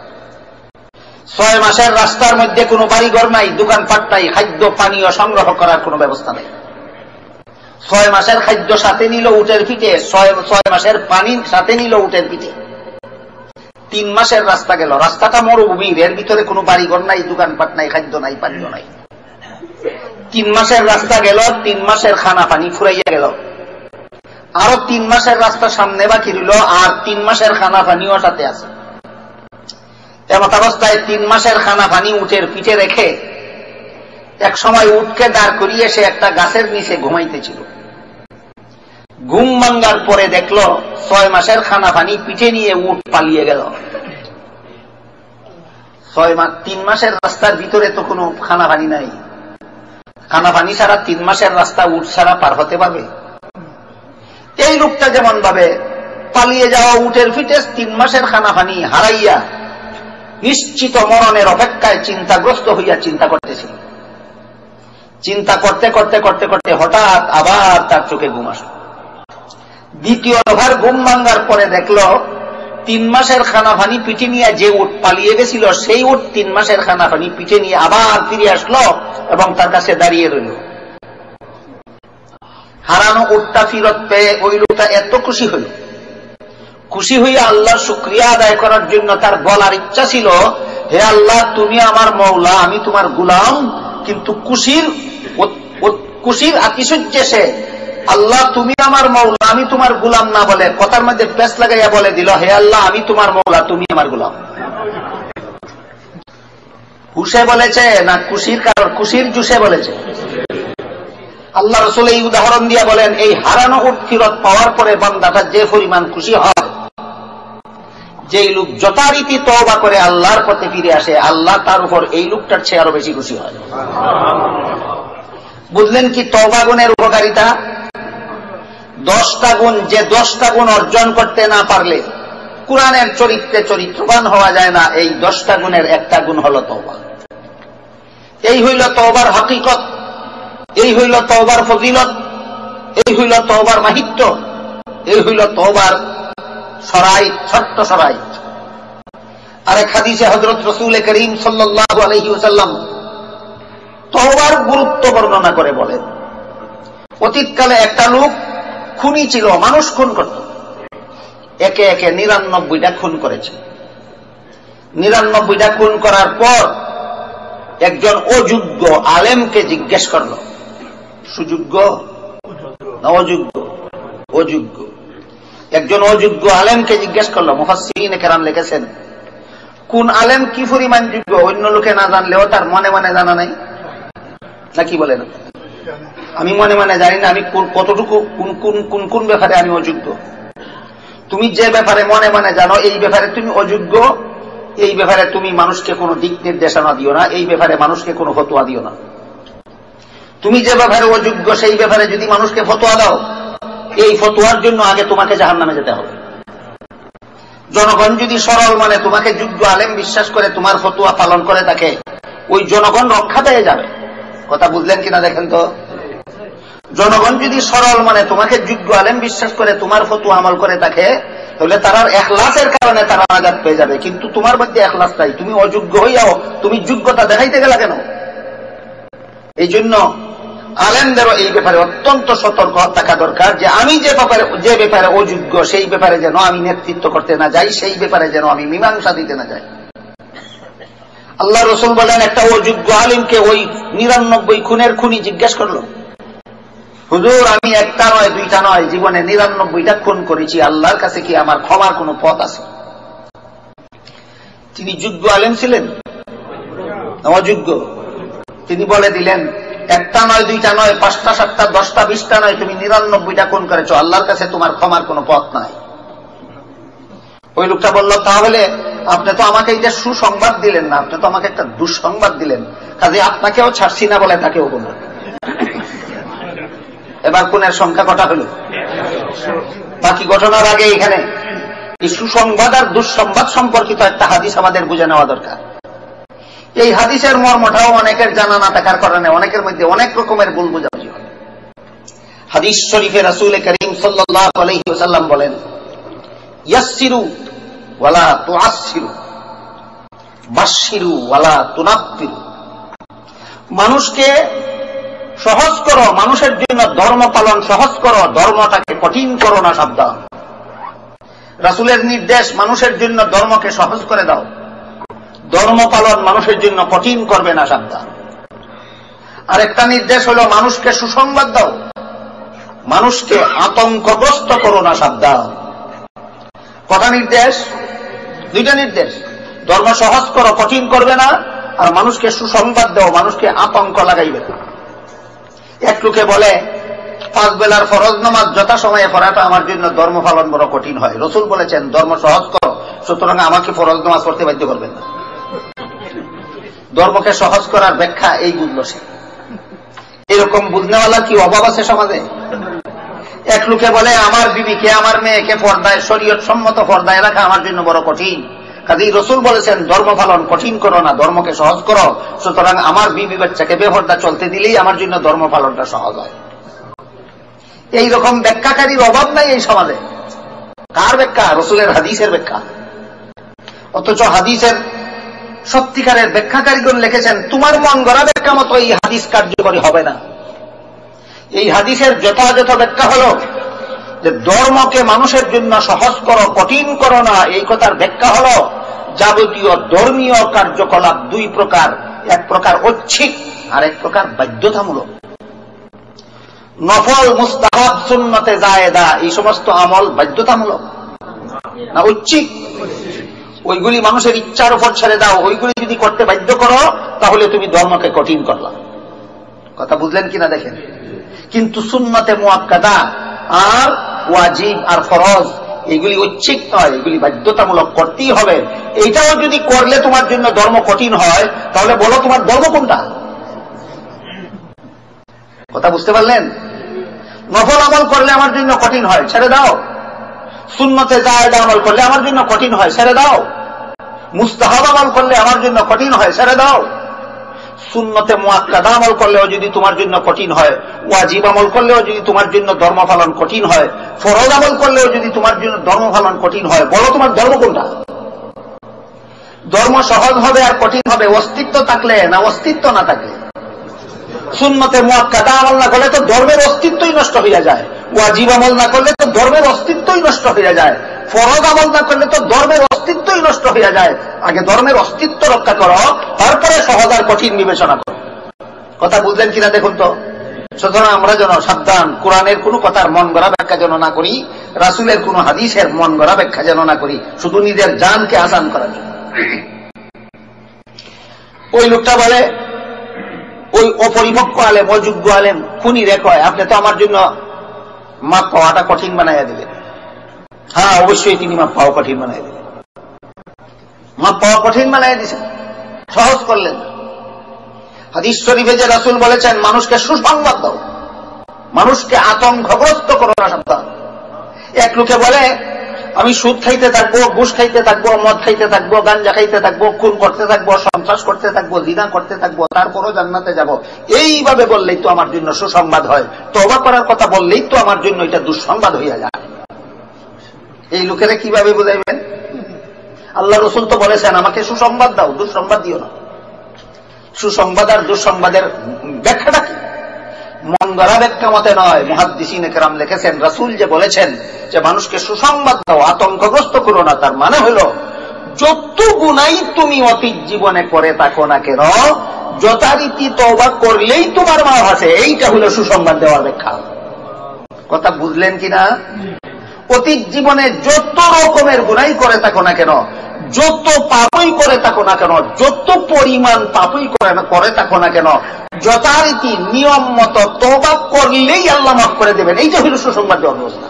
6 মাসের রাস্তার মধ্যে কোনো বাড়িঘর নাই, দোকানপাট নাই, খাদ্য পানীয় সংগ্রহ করার কোনো ব্যবস্থা নেই। 6 মাসের খাদ্য সাথে নিল উটের পিঠে, 6 মাসের পানি সাথে নিল উটের পিঠে। 3 মাসের রাস্তা গেল, রাস্তাটা মরুভূমির, এর ভিতরে কোনো বাড়িঘর নাই, দোকানপাট নাই, খাদ্য নাই, পানীয় নাই। 3 মাসের রাস্তা গেল, 3 মাসের খানা পানি ফুরাইয়া গেল। আরো 3 মাসের রাস্তা সামনে বাকি রইল, আর 3 মাসের খানা পানিও সাথে আছে। এমত অবস্থায় 3 মাসের খানা পানি উটের পিঠে রেখে এক সময় উটকে দাঁড় করিয়ে সে একটা গাছের নিচে ঘুমাইতেছিল। ঘুম ভাঙ্গার পরে দেখলো 6 মাসের খানা পানি পিঠে নিয়ে উট পালিয়ে গেল। 3 মাসের রাস্তার ভিতরে তো কোনো খানা পানি নাই। খানা পানি ছাড়া 3 মাসের রাস্তা উট ছাড়া পার হতে পারবে? এই লোকটা যেমন ভাবে পালিয়ে যাওয়া উটের পিঠে 3 মাসের খানা পানি হারাইয়া নিশ্চিত মরণের অপেক্ষায় চিন্তাগ্রস্ত হইয়া চিন্তা করতেছিল। চিন্তা করতে করতে করতে করতে হঠাৎ আবার তার চোখে ঘুম আসলো। দ্বিতীয় দফার ঘুম ভাঙ্গার পরে দেখলো 3 মাসের খানা পানি পিঠে নিয়ে যে উট পালিয়ে গেছিল সেই উট 3 মাসের খানা পানি পিঠে নিয়ে আবার ফিরে আসলো এবং তার কাছে দাঁড়িয়ে রইল। হারানো উটটা ফিরত পেয়ে ওই লোকটা এত খুশি হইল, খুশি হইয়া আল্লাহর শুকরিয়া আদায় করার জন্য তার বলার ইচ্ছা ছিল, হে আল্লাহ তুমি আমার মওলা, আমি তোমার গোলাম। কিন্তু খুশির আতিশয্যে সে আল্লাহ তুমি আমার মওলা আমি তোমার গোলাম না বলে কথার মধ্যে পেঁচ লাগাইয়া বলে দিল, হে আল্লাহ আমি তোমার মওলা তুমি আমার গোলাম। হুশে বলেছে না খুশির কারণ, খুশির জুসে বলেছে? আল্লাহ রাসূল এই উদাহরণ দিয়া বলেন, এই হারানো উট ফিরত পাওয়ার পরে বান্দাটা যে পরিমাণ খুশি হয়, যেই লোক যথারীতি তওবা করে আল্লাহর পথে ফিরে আসে, আল্লাহ তার উপর এই লোকটার চেয়ে আরো বেশি খুশি হয়। বুঝলেন কি তওবা গুণের উপকারিতা? 10টা গুণ, যে 10টা গুণ অর্জন করতে না পারলে কুরআনের চরিত্রে চরিত্রবান হওয়া যায় না। এই 10টা গুণের একটা গুণ হলো তওবা। এই হইল তওবার হাকিকত, এই হইল তওবার ফজিলত, এই হইল তওবার মাহিত্য, এই হইল তওবার সরাই, ছোট্ট সরাই। আরেক হাদিসে হযরত রাসূল করিম সাল্লাল্লাহু আলাইহি ওয়াসাল্লাম তওবার গুরুত্ব বর্ণনা করে বলেন, অতীতকালে একটা লোক খুনি ছিল, মানুষ খুন করত, একে একে 99টা খুন করেছে। 99টা খুন করার পর একজন অযোগ্য আলেমকে জিজ্ঞেস করল, সুযোগ্য না অযোগ্য? অযোগ্য। একজন অযোগ্য আলেমকে জিজ্ঞেস করলো। মুফাসসিরিনে কেরাম লিখেছেন, কোন আলেম কি পরিমাণ যোগ্য অন্য লোকে না জানলেও তার মনে মনে জানা নাই, নাকি বলেন? আমি মনে মনে জানি না আমি কতটুকু কোন কোন ব্যাপারে আমি অযোগ্য। তুমি যে ব্যাপারে মনে মনে জানো এই ব্যাপারে তুমি অযোগ্য, এই ব্যাপারে তুমি মানুষকে কোনো দিক নির্দেশনা দিও না, এই ব্যাপারে মানুষকে কোনো ফতোয়া দিও না। তুমি যে ব্যাপারে অযোগ্য সেই ব্যাপারে যদি মানুষকে ফতোয়া দাও, এই ফতোয়ার জন্য আগে তোমাকে জাহান্নামে যেতে হবে। জনগণ যদি সরল মানে তোমাকে যোগ্য আলেম বিশ্বাস করে তোমার ফতোয়া পালন করে থাকে, ওই জনগণ রক্ষা পেয়ে যাবে। কথা বুঝলেন কিনা দেখেন তো? জনগণ যদি সরল মানে তোমাকে যোগ্য আলেম বিশ্বাস করে তোমার ফতোয়া আমল করে থাকে, তাহলে তার ইখলাসের কারণে তারা নাজাত পেয়ে যাবে। কিন্তু তোমার মধ্যে ইখলাস নাই, তুমি অযোগ্য হইয়াও তুমি যোগ্যতা দেখাইতে গেলা কেন? এই জন্য আলেমদেরও এই ব্যাপারে অত্যন্ত সতর্ক থাকা দরকার যে আমি যে ব্যাপারে অযোগ্য সেই ব্যাপারে যেন আমি নেতৃত্ব করতে না যাই, সেই ব্যাপারে যেন আমি মীমাংসা দিতে না যাই। আল্লাহ রাসূল বলেন, একটা অযোগ্য আলিমকে ওই 99 খুনের খুনি জিজ্ঞেস করলো, হুজুর আমি একটা নয় দুইটা নয় জীবনে 99টা খুন করেছি, আল্লাহর কাছে কি আমার ক্ষমার কোনো পথ আছে? তিনি যোগ্য আলেম ছিলেন না অযোগ্য? তিনি বলে দিলেন, একটা নয় দুইটা নয় 5টা 7টা 10টা 20টা নয়, তুমি 99টা খুন করেছো, আল্লাহর কাছে তোমার ক্ষমার কোনো পথ নাই। ওই লোকটা বলল, তাহলে আপনি তো আমাকে এটা সুসংবাদ দিলেন না, আপনি তো আমাকে একটা দুঃসংবাদ দিলেন, কাজে আপনাকেও ছাড়ছি না বলে তাকেও বলল। এবার খুনের সংখ্যা কটা হলো? বাকি ঘটনার আগে এখানে এই সুসংবাদ আর দুঃসংবাদ সম্পর্কিত একটা হাদিস আমাদের বুঝে নেওয়া দরকার। এই হাদিসের মর্মটাও অনেকের জানা না থাকার কারণে অনেকের মধ্যে অনেক রকমের ভুল বোঝাবুঝি হয়। হাদিস শরীফে রাসূল করিম সাল্লাল্লাহু আলাইহি ওয়াসাল্লাম বলেন, ইয়াসসিরু ওয়ালা তুআসসিরু, বাশশিরু ওয়ালা তুনাফফিরু। মানুষকে সহজ করো, মানুষের জন্য ধর্ম পালন সহজ করো, ধর্মটাকে কঠিন করো না। সাবধান, রাসূলের নির্দেশ মানুষের জন্য ধর্মকে সহজ করে দাও, ধর্ম পালন মানুষের জন্য কঠিন করবে না। সাবধান। আরেকটা নির্দেশ হলো মানুষকে সুসংবাদ দাও, মানুষকে আতঙ্কগ্রস্ত করো না, সাবধান। কথা নির্দেশ, দুইটা নির্দেশ। ধর্ম সহজ করো, কঠিন করবে না, আর মানুষকে সুসংবাদ দাও, মানুষকে আতঙ্ক লাগাইবে না। এক লোকে বলে 5 বেলার ফরজ নামাজ যথাসময়ে পড়াটা আমার জন্য ধর্ম পালন বড় কঠিন হয়। রাসূল বলেছেন ধর্ম সহজ করো, সুতরাং আমাকে ফরজ নামাজ পড়তে বাধ্য করবেন না। ধর্মকে সহজ করার ব্যাখ্যা এই বুঝলো সে। এরকম বুঝনেওয়ালা কি অভাব আছে সমাজে? এক লোকে বলে আমার বিবিকে, আমার মেয়েকে পর্দায়, শরীয়ত সম্মত পর্দায় রাখা আমার জন্য বড় কঠিন। কাজেই রাসূল বলেছেন ধর্ম পালন কঠিন করো না, ধর্মকে সহজ করো, সুতরাং আমার বিবি বাচ্চাকে বেপর্দা চলতে দিলেই আমার জন্য ধর্ম পালনটা সহজ হয়। এইরকম ব্যাখ্যাকারীর অভাব নাই এই সমাজে। কার ব্যাখ্যা? রাসূলের হাদিসের ব্যাখ্যা। অথচ হাদিসের সত্যিকারের ব্যাখ্যাকারীগণ লিখেছেন তোমার মন গড়া ব্যাখ্যা মতো এই হাদিস কার্যকরী হবে না। এই হাদিসের যথাযথ ব্যাখ্যা হলো যে ধর্মকে মানুষের জন্য সহজ করো, কঠিন করো না। এই কথার ব্যাখ্যা হলো যাবতীয় ধর্মীয় কার্যকলাপ দুই প্রকার, এক প্রকার ঐচ্ছিক আর এক প্রকার বাধ্যতামূলক। নফল, মুস্তাহাব, সুন্নতে জায়েদা এই সমস্ত আমল বাধ্যতামূলক না ঐচ্ছিক? ওইগুলি মানুষের ইচ্ছার উপর ছেড়ে দাও। ওইগুলি যদি করতে বাধ্য করো তাহলে তুমি ধর্মকে কঠিন করলা। কথা বুঝলেন কিনা দেখেন। কিন্তু সুন্নতে মুআক্কাদা আর ওয়াজিব আর ফরজ এগুলি ঐচ্ছিক নয়, এগুলি বাধ্যতামূলক, করতেই হবে। এইটাও যদি করলে তোমার জন্য ধর্ম কঠিন হয় তাহলে বলো তোমার ধর্ম কোনটা? কথা বুঝতে পারলেন? নফল আমল করলে আমার জন্য কঠিন হয়, ছেড়ে দাও। সুন্নতে জায়েদা আমল করলে আমার জন্য কঠিন হয়, ছেড়ে দাও। মুস্তাহাব আমল করলে আমার জন্য কঠিন হয়, ছেড়ে দাও। সুন্নতে মুআক্কাদা আমল করলেও যদি তোমার জন্য কঠিন হয়, ওয়াজিব আমল করলেও যদি তোমার জন্য ধর্ম পালন কঠিন হয়, ফরজ আমল করলেও যদি তোমার জন্য ধর্ম পালন কঠিন হয়, বলো তোমার ধর্ম কোনটা? ধর্ম সহজ হবে আর কঠিন হবে অস্তিত্ব থাকলে না অস্তিত্ব না থাকলে? সুন্নতে মুআক্কাদা আমল না করলে তো ধর্মের অস্তিত্বই নষ্ট হয়ে যায়, ওয়াজিব আমল না করলে তো ধর্মের অস্তিত্বই নষ্ট হয়ে যায়, ফরজ আমল না করলে তো ধর্মের অস্তিত্বই নষ্ট হয়ে যায়। আগে ধর্মের অস্তিত্ব রক্ষা করো, তারপরে সহজ আর কঠিন বিবেচনা করো। কথা বুঝলেন কিনা দেখুন তো। সুতরাং আমরা যেন সাবধান, কোরআনের কোন কথার মন গড়া ব্যাখ্যা যেন না করি, রাসূলের কোন হাদিসের মন গড়া ব্যাখ্যা যেন না করি, শুধু নিজের জানকে আসান করার জন্য। ওই লোকটা বলে, ওই অপরিপক্ক আলেম, অযোগ্য আলেম খুনি রেখয়, আপনি তো আমার জন্য মাপ পাওয়াটা কঠিন বানাইয়া দিলেন। হ্যাঁ, অবশ্যই তিনি মাপ পাওয়া কঠিন বানাই দিলেন। মাপ পাওয়া কঠিন বানাই দিয়েছেন, সহজ করলেন। হাদিস শরীফে যে রাসূল বলেছেন মানুষকে সুসংবাদ দাও, মানুষকে আতঙ্কগ্রস্ত করো না, সাবধান। এক লোকে বলে আমি সুদ খাইতে থাকবো, ঘুষ খাইতে থাকবো, মদ খাইতে থাকবো, গাঞ্জা খাইতে থাকবো, খুন করতে থাকবো, সন্ত্রাস করতে থাকবো, জিনা করতে থাকবো, তারপরও জান্নাতে যাব। এইভাবে বললেই তো আমার জন্য সুসংবাদ হয়, তওবা করার কথা বললেই তো আমার জন্য এটা দুঃসংবাদ হইয়া যায়। এই লোকেরা কিভাবে বুঝাইবেন? আল্লাহ রাসূল তো বলেছেন আমাকে সুসংবাদ দাও, দুঃসংবাদ দিও না। সুসংবাদ আর দুঃসংবাদের ব্যাখ্যাটা কি? মন গড়া ব্যাখ্যা মতে নয়। মুহাদ্দিসিনে কেরাম লিখেছেন রাসূল যে বলেছেন যে মানুষকে সুসংবাদ দাও, আতঙ্কগ্রস্ত করো না, তার মানে হলো যত গুনাই তুমি অতীত জীবনে করে থাকো না কেন, যথারীতি তওবা করলেই তোমার মাফ আছে। এইটা হলো সুসংবাদ দেওয়ার ব্যাখ্যা। কথা বুঝলেন কিনা? অতীত জীবনে যত রকমের গুনাই করে থাকো না কেন, যত পাপই করে থাকো না কেন, যত পরিমাণ পাপই করে থাকো না কেন, যথারীতি নিয়ম মতো তওবা করলেই আল্লাহ মাফ করে দেবেন। এইটা হলো সুসংবাদ দেওয়ার ব্যবস্থা।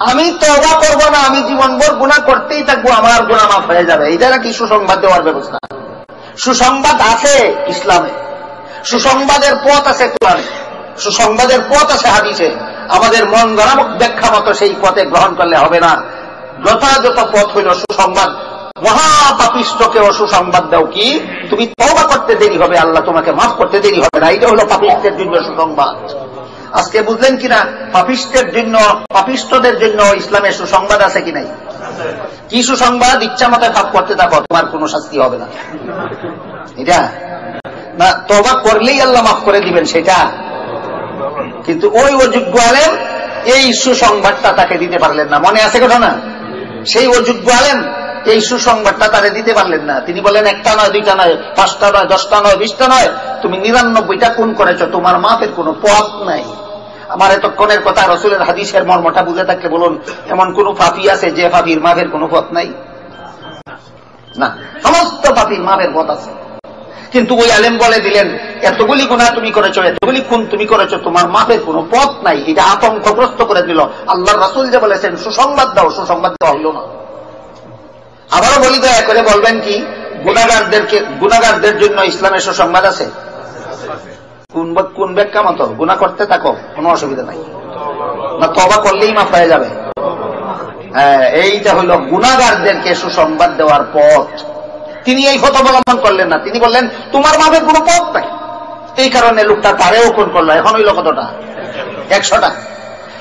আমি তওবা করব না, আমি জীবনভর গুনাহ করতেই থাকবো, আমার গুনাহ মাফ হয়ে যাবে, এটা নাকি সুসংবাদ দেওয়ার ব্যবস্থা? সুসংবাদ আছে ইসলামে, সুসংবাদের পথ আছে কোরআনে, সুসংবাদের পথ আছে হাদিসে। আমাদের মন গড়া ব্যাখ্যা মতো সেই পথে গ্রহণ করলে হবে না। যথাযথ পথ হইল সুসংবাদ। মহাপাপিষ্টকেও সুসংবাদ দাও কি তুমি তওবা করতে দেরি হবে, আল্লাহ তোমাকে মাফ করতে দেরি হবে না। এটা হলো পাপিষ্টের জন্য সুসংবাদ। আজকে বুঝলেন কিনা? পাপিষ্টের জন্য, পাপিষ্টদের জন্য ইসলামের সুসংবাদ আছে কি নাই? কি সুসংবাদ? ইচ্ছা মতো পাপ করতে থাকো, তোমার কোনো শাস্তি হবে না। এটা না, তওবা করলেই আল্লাহ মাফ করে দিবেন সেটা। কিন্তু ওই অযোগ্য আলেম এই সুসংবাদটা তাকে দিতে পারলেন না। মনে আছে ঘটনা? সেই অযোগ্য আলেম এই সুসংবাদটা তারে দিতে পারলেন না। তিনি বলেন একটা নয়, দুইটা নয়, 5টা নয়, 10টা নয়, 20টা নয়, তুমি 99টা খুন করেছো, তোমার মাফের কোনো পথ নাই। আমার এতক্ষণের কথা রসুলের হাদিসের মর্মটা বুঝে থাকলে বলুন, এমন কোন পাপী আছে যে পাপীর মাফের কোনো পথ নাই? না, সমস্ত পাপীর মাফের পথ আছে। কিন্তু ওই আলেম বলে দিলেন, এতগুলি গুনাহ তুমি করেছো, এতগুলি খুন তুমি করেছো, তোমার মাফের কোনো পথ নাই। এটা আতঙ্কগ্রস্ত করে দিল। আল্লাহর রাসূল যে বলেছেন সুসংবাদ দাও, সুসংবাদ দেওয়া হইল না। আবারও বলি, দয়া করে বলবেন কি গুনাহগারদের জন্য ইসলামের সুসংবাদ আছে? কোন ব্যাখ্যা মতো? গুনাহ করতে থাকো, কোনো অসুবিধা নাই, না তওবা করলেই মাফ হয়ে যাবে? হ্যাঁ, এইটা হইল গুনাহগারদেরকে সুসংবাদ দেওয়ার পথ। তিনি এই পথ অবলম্বন করলেন না, তিনি বললেন তোমার মাফের কোনো পথ নাই। এই কারণে লোকটা তারেও খুন করলো। এখন হইল কতটা? 100টা।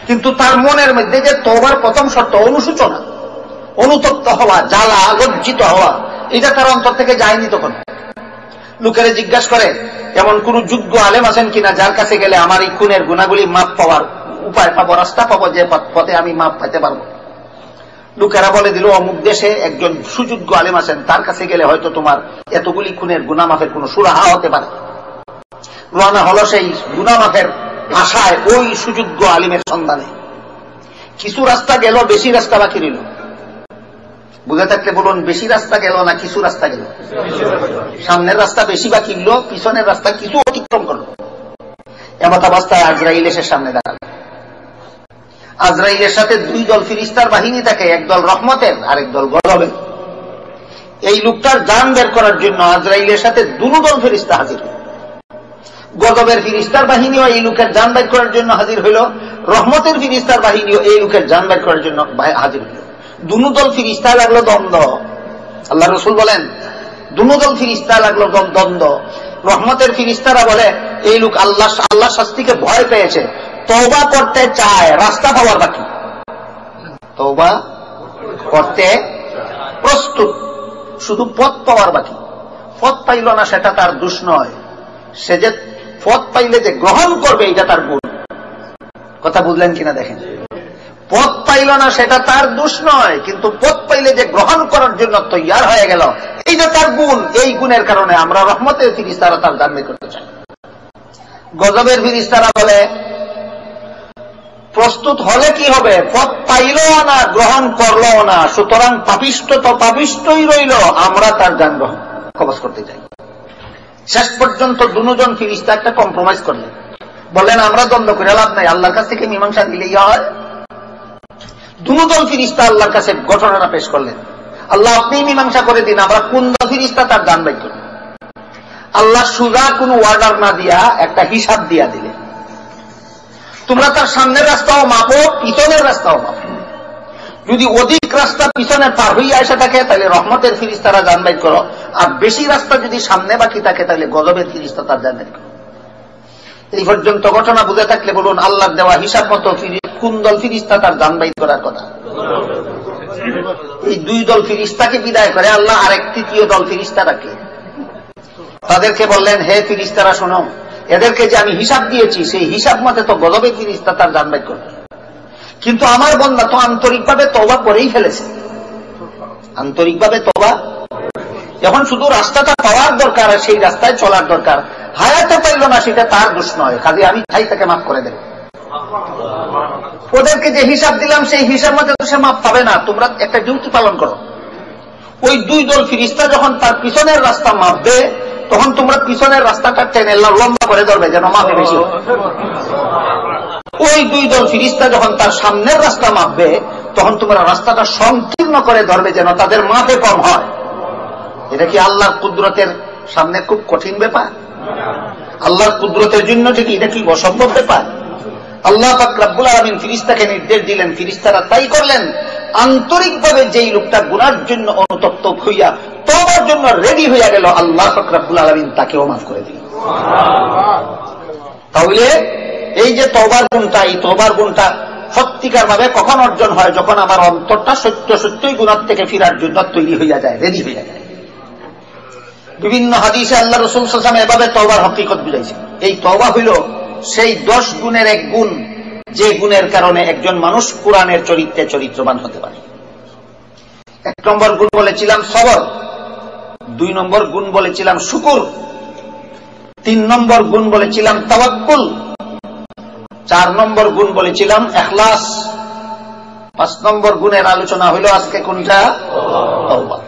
কিন্তু তার মনের মধ্যে যে তওবার প্রথম শর্ত অনুশোচনা, অনুতপ্ত হওয়া, জ্বালা, লজ্জিত হওয়া, এটা তার অন্তর থেকে যায়নি। তখন লোকেরা জিজ্ঞাসা করে, এমন কোন যোগ্য আলেম আছেন কিনা যার কাছে গেলে আমার এই খুনের গুণাগুলি মাপ পাওয়ার উপায় পাবো, রাস্তা পাবো, যে পথে আমি মাপ পাইতে পারবো। লোকেরা বলে দিল, অমুক দেশে একজন সুযোগ্য আলেম আছেন, তার কাছে গেলে হয়তো তোমার এতগুলি খুনের গুনাহ মাফের কোন সুরাহা হতে পারে। রওনা হলো সেই গুনাহ মাফের আশায় ওই সুযোগ্য আলেমের সন্ধানে। কিছু রাস্তা গেল, বেশি রাস্তা বাকি রইল। বুঝে থাকলে বলুন, বেশি রাস্তা গেল না কিছু রাস্তা গেল? সামনের রাস্তা বেশি বাকি রইল, পিছনের রাস্তা কিছু অতিক্রম করলো। এমত অবস্থায় আজরাইল এসে সামনে দাঁড়াল। আজরাইলের সাথে দুই দল ফিরিস্তার বাহিনী থাকে, একদল রহমতের আর একদল গজবের। এই লোকটার জান বের করার জন্য আজরাইলের সাথে দুটো দল ফিরিস্তা হাজির। গজবের ফিরিস্তার বাহিনীও এই লোকের জান বের করার জন্য হাজির হইল, রহমতের ফিরিস্তার বাহিনীও এই লোকের জান বের করার জন্য হাজির হইল। দুটো দল ফিরিস্তা লাগলো দ্বন্দ্ব। আল্লাহ রসুল বলেন, দুটো দল ফিরিস্তা লাগলো দ্বন্দ্ব। রহমতের ফিরিস্তারা বলে, এই লোক আল্লাহ শাস্তিকে ভয় পেয়েছে, তওবা করতে চায়, রাস্তা পাওয়ার বাকি। তওবা করতে প্রস্তুত, শুধু পথ পাওয়ার বাকি। পথ পাইল না সেটা তার দোষ নয়, সে যে পথ পাইলে যে গ্রহণ করবে এটা তার গুণ। কথা বুঝলেন কিনা দেখেন, পথ পাইল না সেটা তার দোষ নয়, কিন্তু পথ পাইলে যে গ্রহণ করার জন্য তৈয়ার হয়ে গেল, এইটা তার গুণ। এই গুণের কারণে আমরা রহমতের ফিরিস্তারা তার দান করতে চাই। গজবের ফিরিস্তারা বলে, প্রস্তুত হলে কি হবে, পথ পাইল না, গ্রহণ করল না, সুতরাং পাপিষ্ট তো পাপিষ্টই রইল, আমরা তার জান গ্রহণ কবজ করতে চাই। শেষ পর্যন্ত দুজন ফিরিস্তা একটা কম্প্রোমাইজ করলেন, বললেন আমরা দ্বন্দ্ব করে লাভ নাই, আল্লাহর কাছ থেকে মীমাংসা দিলেই হয়। দুজন ফিরিস্তা আল্লাহর কাছে ঘটনাটা পেশ করলেন, আল্লাহ আপনি মীমাংসা করে দিন, আমরা কোন ফিরিস্তা তার জান বাই করব। আল্লাহ সুজা কোন অর্ডার না দিয়া একটা হিসাব দিয়া দিলেন, তোমরা তার সামনের রাস্তাও মাপো, পিছনের রাস্তাও মাপো। যদি অধিক রাস্তা পিছনে পার হইয়া এসে থাকে তাহলে রহমতের ফিরিস্তারা জান বাই করো, আর বেশি রাস্তা যদি সামনে বাকি থাকে তাহলে গজবের ফিরিস্তা তার জান বাই করো। এই পর্যন্ত ঘটনা বুঝে থাকলে বলুন, আল্লাহর দেওয়া হিসাব মতো কোন দল ফিরিস্তা তার জান বাই করার কথা? এই দুই দল ফিরিস্তাকে বিদায় করে আল্লাহ আরেক তৃতীয় দল ফিরিস্তা রাখে। তাদেরকে বললেন, হে ফিরিস্তারা শোনো, এদেরকে যে আমি হিসাব দিয়েছি সেই হিসাব মতে তো গজবের ফিরিস্তা তার জান বাই করবে, কিন্তু আমার বান্দা তো আন্তরিকভাবে তওবা করেই ফেলেছে। আন্তরিকভাবে তওবা, এখন শুধু রাস্তাটা পাওয়ার দরকার, সেই রাস্তায় চলার দরকার। হায়াতে পাইল না সেটা তার দোষ নয়, কাজে আমি চাই তাকে মাফ করে দেব। ওদেরকে যে হিসাব দিলাম সেই হিসাব মতে তো সে মাফ পাবে না, তোমরা একটা ডিউটি পালন করো। ওই দুই দল ফিরিস্তা যখন তার পিছনের রাস্তা মাপবে, তখন তোমরা পিছনের রাস্তাটা টেনে লম্বা করে ধরবে যেন মাপে বেশি। ওই দুই দল ফিরিস্তা যখন তার সামনের রাস্তা মাপবে, তখন তোমরা রাস্তাটা সংকীর্ণ করে ধরবে যেন তাদের মাপে কম হয়। এটা কি আল্লাহর কুদরতের সামনে খুব কঠিন ব্যাপার? আল্লাহর কুদরতের জন্য ঠিক এটা কি অসম্ভব ব্যাপার? আল্লাহ পাক রব্বুল আলামিন ফিরিস্তাকে নির্দেশ দিলেন, ফিরিস্তারা তাই করলেন। আন্তরিকভাবে যেই লোকটা গুনার জন্য অনুতপ্ত হইয়া তওবার জন্য রেডি হইয়া গেল, আল্লাহ পাক রব্বুল আলামিন তাকেও মাফ করে দিলেন। তাহলে এই যে তওবার গুণটা, এই তওবার গুণটা সত্যিকার ভাবে কখন অর্জন হয়? যখন আমার অন্তরটা সত্যই গুনার থেকে ফিরার জন্য তৈরি হইয়া যায়, রেডি হইয়া যায়। বিভিন্ন হাদিসে আল্লাহ রাসূল সাল্লাল্লাহু আলাইহি ওয়াসাল্লাম এভাবে তওবার হকিকত বুঝাইছেন। এই তওবা হইল সেই 10 গুণের এক গুণ, যে গুণের কারণে একজন মানুষ কোরআনের চরিত্রে চরিত্রবান হতে পারে। 1 নম্বর গুণ বলেছিলাম সবর, 2 নম্বর গুণ বলেছিলাম শুকর, 3 নম্বর গুণ বলেছিলাম তাওয়াক্কুল, 4 নম্বর গুণ বলেছিলাম ইখলাস। 5 নম্বর গুণের আলোচনা হলো আজকে কোনটা? তওবা।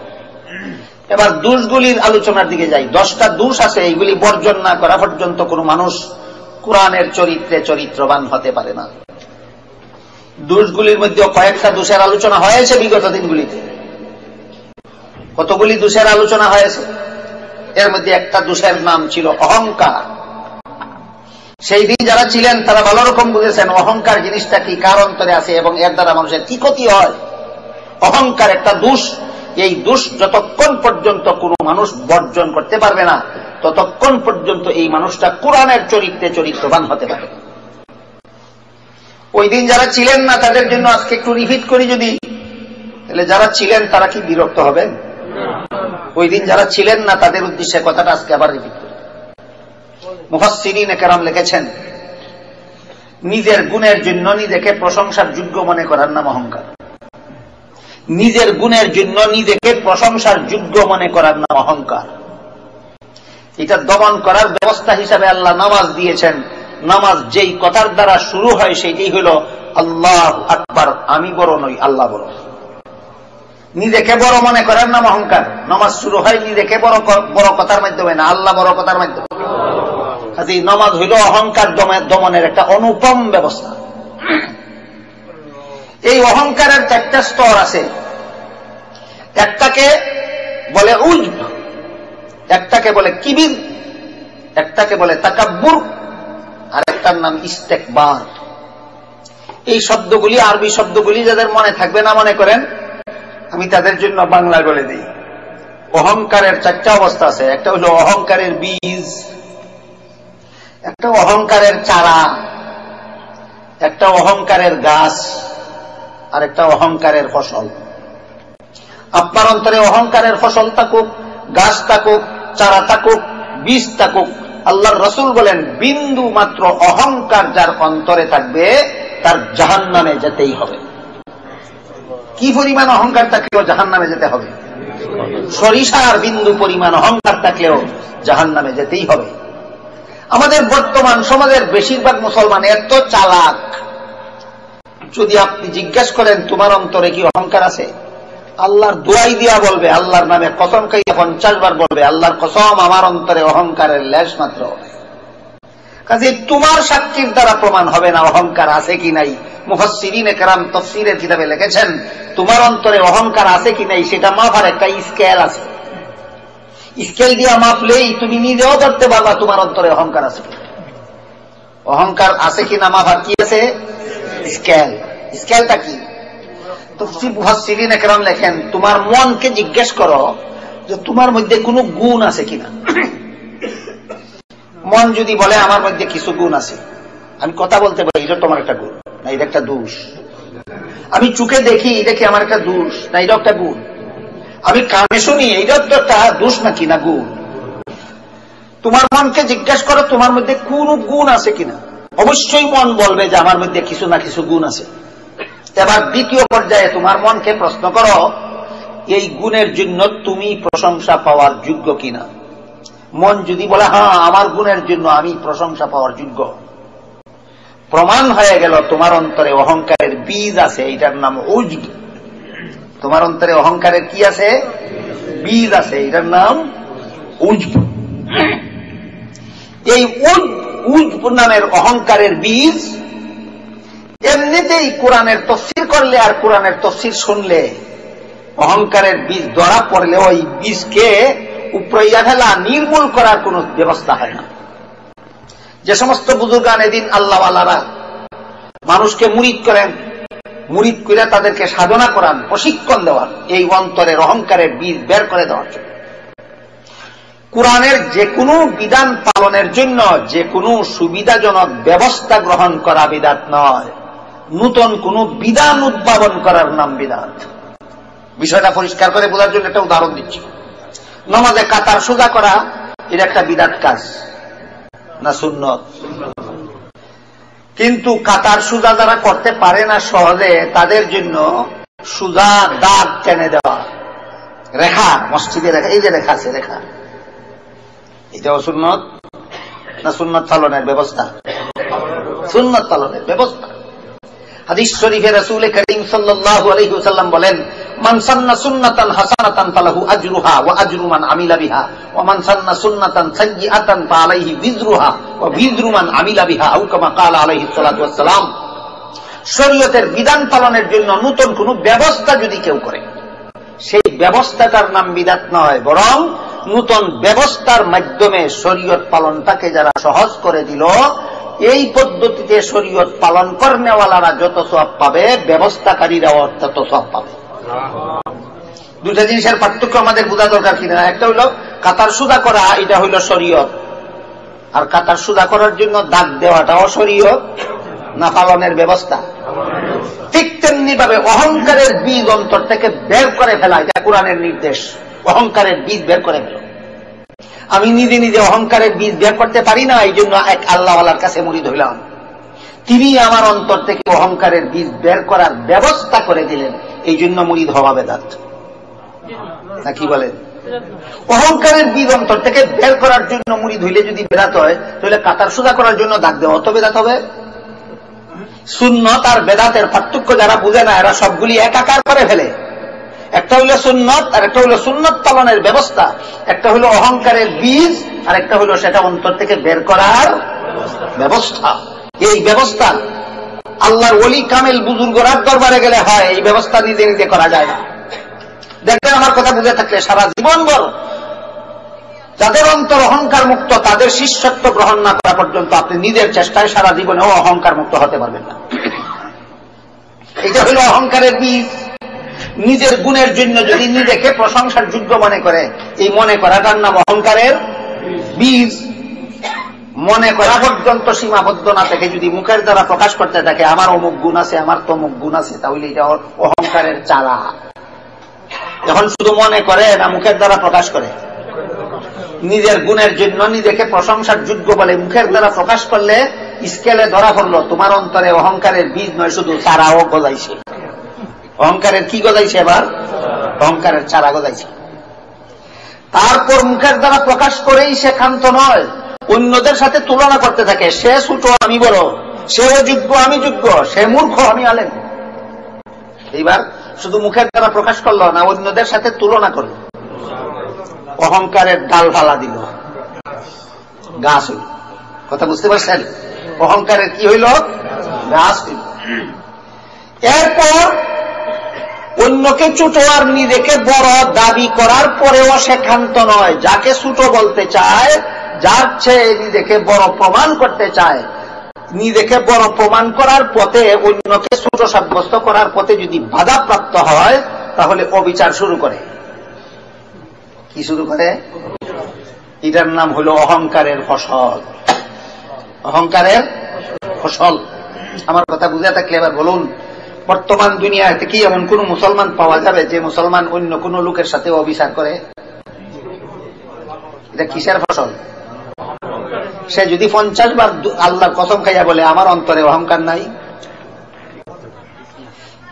এবার দোষগুলির আলোচনার দিকে যাই। 10টা দোষ আছে, এইগুলি বর্জন না করা পর্যন্ত কোনো মানুষ কোরআনের চরিত্রে চরিত্রবান হতে পারে না। দোষগুলির মধ্যে কয়েকটা দোষের আলোচনা হয়েছে বিগত দিনগুলিতে। কতগুলি দোষের আলোচনা হয়েছে, এর মধ্যে একটা দোষের নাম ছিল অহংকার। সেই দিন যারা ছিলেন তারা ভালো রকম বুঝেছেন অহংকার জিনিসটা কি, কার অন্তরে আছে এবং এর দ্বারা মানুষের কি ক্ষতি হয়। অহংকার একটা দোষ। এই দোষ যতক্ষণ পর্যন্ত কোনো মানুষ বর্জন করতে পারবে না, ততক্ষণ পর্যন্ত এই মানুষটা কোরআনের চরিত্রে চরিত্রবান হতে পারে। ওই দিন যারা ছিলেন না তাদের জন্য আজকে একটু রিপিট করি যদি, তাহলে যারা ছিলেন তারা কি বিরক্ত হবেন? ওই দিন যারা ছিলেন না তাদের উদ্দেশ্যে কথাটা আজকে আবার রিপিট করি। মুফাসসিরিন কেরাম লিখেছেন, নিজের গুণের জন্য নিজেকে প্রশংসার যোগ্য মনে করার নাম অহংকার। নিজের গুণের জন্য নিজেকে প্রশংসার যোগ্য মনে করার নাম অহংকার। এটা দমন করার ব্যবস্থা হিসাবে আল্লাহ নামাজ দিয়েছেন। নামাজ যেই কথার দ্বারা শুরু হয় সেইটাই হলো আল্লাহু আকবার, আমি বড় নই, আল্লাহ বড়। নিজেকে বড় মনে করার নাম অহংকার। নামাজ শুরু হয় নিজেকে বড় কথার মাধ্যমে না, আল্লাহ বড় কথার মাধ্যমে। এই নামাজ হইল অহংকার দমনের একটা অনুপম ব্যবস্থা। এই অহংকারের 4টা স্তর আছে। একটাকে বলে উজব, একটাকে বলে কিবির, একটাকে বলে তাকাব্বুর, আর একটার নাম ইস্তেকবার। এই শব্দগুলি, আরবি শব্দগুলি যাদের মনে থাকবে না মনে করেন, আমি তাদের জন্য বাংলা বলে দিই। অহংকারের 4টা অবস্থা আছে। একটা হলো অহংকারের বীজ, একটা অহংকারের চারা, একটা অহংকারের গাছ, আর একটা অহংকারের ফসল। আপনার অন্তরে অহংকারের ফসল থাকুক, গাছ থাকুক, চারা থাকুক, বীজ থাকুক, আল্লাহর রাসূল বলেন বিন্দু মাত্র অহংকার যার অন্তরে থাকবে তার জাহান্নামে যেতেই হবে। কি পরিমাণ অহংকার থাকলেও জাহান্নামে যেতে হবে? সরিষার বিন্দু পরিমাণ অহংকার থাকলেও জাহান্নামে যেতেই হবে। আমাদের বর্তমান সমাজের বেশিরভাগ মুসলমান এত চালাক, যদি আপনি জিজ্ঞাসা করেন তোমার অন্তরে কি অহংকার আছে, আল্লাহর দোয়াই দিয়া বলবে, আল্লাহর নামে কসম খাইয়া 50 বার বলবে, আল্লাহর কসম আমার অন্তরে অহংকারের লেশ মাত্র। কাজে তোমার সাক্ষীর দ্বারা প্রমাণ হবে না অহংকার আছে কি নাই। মুফাসসিরিন কেরাম তাফসীরের কিতাবে লিখেছেন তোমার অন্তরে অহংকার আছে কি নাই সেটা মাপার একটা স্কেল আছে। স্কেল দিয়া মাপলেই তুমি নিজেও ধরতে পারবা তোমার অন্তরে অহংকার আছে। অহংকার আছে কিনা মাপার কি আছে? স্কেল। স্কেলটা কি? মুফাসসিরিন কেরাম লেখেন তোমার মনকে জিজ্ঞেস করো যে তোমার মধ্যে কোনো গুণ আছে কিনা। মন যদি বলে আমার মধ্যে কিছু গুণ আছে, আমি কথা বলতে পারি, এটা তোমার একটা গুণ না, এটা একটা দোষ। আমি চোখে দেখি, এটা কি আমার একটা দোষ না, এটা একটা গুণ। আমি কানে শুনি, এইটা তো একটা দোষ নাকি না গুণ। তোমার মনকে জিজ্ঞেস করো তোমার মধ্যে কোন গুণ আছে কিনা, অবশ্যই মন বলবে যে আমার মধ্যে কিছু না কিছু গুণ আছে। এবার দ্বিতীয় পর্যায়ে তোমার মনকে প্রশ্ন করো এই গুণের জন্য তুমি প্রশংসা পাওয়ার যোগ্য কিনা। মন যদি বলে হ্যাঁ আমার গুণের জন্য আমি প্রশংসা পাওয়ার যোগ্য, প্রমাণ হয়ে গেল তোমার অন্তরে অহংকারের বীজ আছে, এটার নাম উজব। তোমার অন্তরে অহংকারের কি আছে? বীজ আছে, এটার নাম উজব। এই উজব নামের অহংকারের বীজ এমনিতেই কোরআনের তাফসীর করলে আর কোরআনের তাফসীর শুনলে অহংকারের বীজ ধরা পড়লে ওই বীজকে উপড়াইয়া ফেলা, নির্মূল করার কোন ব্যবস্থা হয় না। যে সমস্ত বুজুর্গান এদিন আল্লাহওয়ালারা মানুষকে মুরিদ করেন, মুরিদ করে তাদেরকে সাধনা করান, প্রশিক্ষণ দেওয়ার এই অন্তরের অহংকারের বীজ বের করে দেওয়ার জন্য। কোরআনের যে কোনো বিধান পালনের জন্য যে কোনো সুবিধাজনক ব্যবস্থা গ্রহণ করা বিদাত নয়, নূতন কোন বিধান উদ্ভাবন করার নাম বিদাত। বিষয়টা পরিষ্কার করে বোঝার জন্য একটা উদাহরণ দিচ্ছি। নামাজে কাতার সোজা করা এটা একটা বিদাত কাজ না সুন্নত? কিন্তু কাতার সোজা যারা করতে পারে না সহজে, তাদের জন্য সোজা দাগ টেনে দেওয়া, রেখা, মসজিদে রেখা, এই যে রেখা আছে রেখা, এটাও সুন্নত না সুন্নত পালনের ব্যবস্থা? সুন্নাত পালনের ব্যবস্থা। হাদিস শরীফে রাসূল করিম সাল্লাল্লাহু আলাইহি ওয়াসাল্লাম বলেন, মান সান্না সুন্নাতান হাসানাতান ফালাহু আজরুহা ওয়া আজরু মান আমিলা বিহা ওয়া মান সান্না সুন্নাতান সাইয়্যাতান ফালাইহি বিজরুহা ওয়া বিজরু মান আমিলা বিহা আও কামা ক্বালা আলাইহিস সালাতু ওয়াস সালাম। শরীয়তের বিধান পালনের জন্য নতুন কোন ব্যবস্থা যদি কেউ করে, সেই ব্যবস্থাটার নাম বিদআত নয়, বরং নতুন ব্যবস্থার মাধ্যমে শরীয়ত পালনটাকে যারা সহজ করে দিল, এই পদ্ধতিতে শরীয়ত পালন করনেওয়ালারা যত সওয়াব পাবে, ব্যবস্থাকারীরাও তত সওয়াব পাবে। দুটা জিনিসের পার্থক্য আমাদের বোঝা দরকার কিনা। একটা হইল কাতার সুদা করা, এটা হইল শরীয়ত, আর কাতার সুদা করার জন্য দাগ দেওয়াটাও শরীয়ত না পালনের ব্যবস্থা। ঠিক তেমনি ভাবে অহংকারের বীজ অন্তর থেকে বের করে ফেলা, এটা কোরআনের নির্দেশ। অহংকারের বীজ বের করে ফেলো। আমি নিজে নিজে অহংকারের বীজ বের করতে পারি না, এই জন্য এক আল্লাহওয়ালার কাছে মুরিদ হইলাম, তিনি আমার অন্তর থেকে অহংকারের বীজ বের করার ব্যবস্থা করে দিলেন, এই জন্য মুরিদ হওয়া বেদাত। না কি বলেন? অহংকারের বীজ অন্তর থেকে বের করার জন্য মুরিদ হইলে যদি বেদাত হয়, তাহলে কাতার সুদা করার জন্য দাগ দেওয়া তো বেদাত হবে। সুন্নত আর বেদাতের পার্থক্য যারা বুঝে না, এরা সবগুলি একাকার করে ফেলে। একটা হইল সুন্নত, আর একটা হইল সুন্নত পালনের ব্যবস্থা। একটা হইল অহংকারের বীজ, আর একটা হইল সেটা অন্তর থেকে বের করার ব্যবস্থা। এই ব্যবস্থা আল্লাহর ওলি কামেল বুজুর্গরার দরবারে গেলে হয়, এই ব্যবস্থা নিজে নিজে করা যায় না। দেখবেন, আমার কথা বুঝে থাকলে সারা জীবনভর যাদের অন্তর অহংকার মুক্ত, তাদের শিষ্যত্ব গ্রহণ না করা পর্যন্ত আপনি নিজের চেষ্টায় সারা জীবনেও অহংকার মুক্ত হতে পারবেন না। এটা হইল অহংকারের বীজ। নিজের গুণের জন্য যদি নিজেকে প্রশংসার যোগ্য মনে করে, এই মনে করাটার নাম অহংকারের বীজ। মনে করা পর্যন্ত সীমাবদ্ধ না থেকে যদি মুখের দ্বারা প্রকাশ করতে থাকে, আমার অমুক গুণ আছে, আমার তমুক গুণ আছে, তাহলে এটা অহংকারের চারা। এখন শুধু মনে করে না, মুখের দ্বারা প্রকাশ করে। নিজের গুণের জন্য নিজেকে প্রশংসার যোগ্য বলে মুখের দ্বারা প্রকাশ করলে স্কেলে ধরা পড়লো তোমার অন্তরে অহংকারের বীজ নয়, শুধু চারাও গজাইছে। অহংকারের কি গজাইছে? এবার অহংকারের চারা গজাইছে। তারপর মুখের দ্বারা প্রকাশ করেই সে ক্ষান্ত নয়, অন্যদের সাথে তুলনা করতে থাকে। সে ছোট, আমি বড়, সে অযোগ্য, আমি যোগ্য, সে মূর্খ, আমি আলেম। এইবার শুধু মুখের দ্বারা প্রকাশ করলো না, অন্যদের সাথে তুলনা করলো। অহংকারের ডাল ফালা দিল, গাছ হইল। কথা বুঝতে পারছেন? অহংকারের কি হইল? গাছ হইল। এরপর অন্যকে ছোট আর নিজেকে বড় দাবি করার পরেও সে ক্ষান্ত নয়। যাকে ছোট বলতে চায়, যার চেয়ে নিজেকে বড় প্রমাণ করতে চায়, নিজেকে বড় প্রমাণ করার পথে, অন্যকে ছোট সাব্যস্ত করার পথে যদি বাধাপ্রাপ্ত হয়, তাহলে অবিচার শুরু করে। কি শুরু করে? এটার নাম হলো অহংকারের ফসল। অহংকারের ফসল। আমার কথা বুঝে থাকলে এবার বলুন, বর্তমান দুনিয়াতে কি এমন কোন মুসলমান পাওয়া যাবে যে মুসলমান অন্য কোন লোকের সাথে অবিচার করে? এটা কিসের ফসল? সে যদি 50 বার আল্লাহর কসম খাইয়া বলে আমার অন্তরে অহংকার নাই,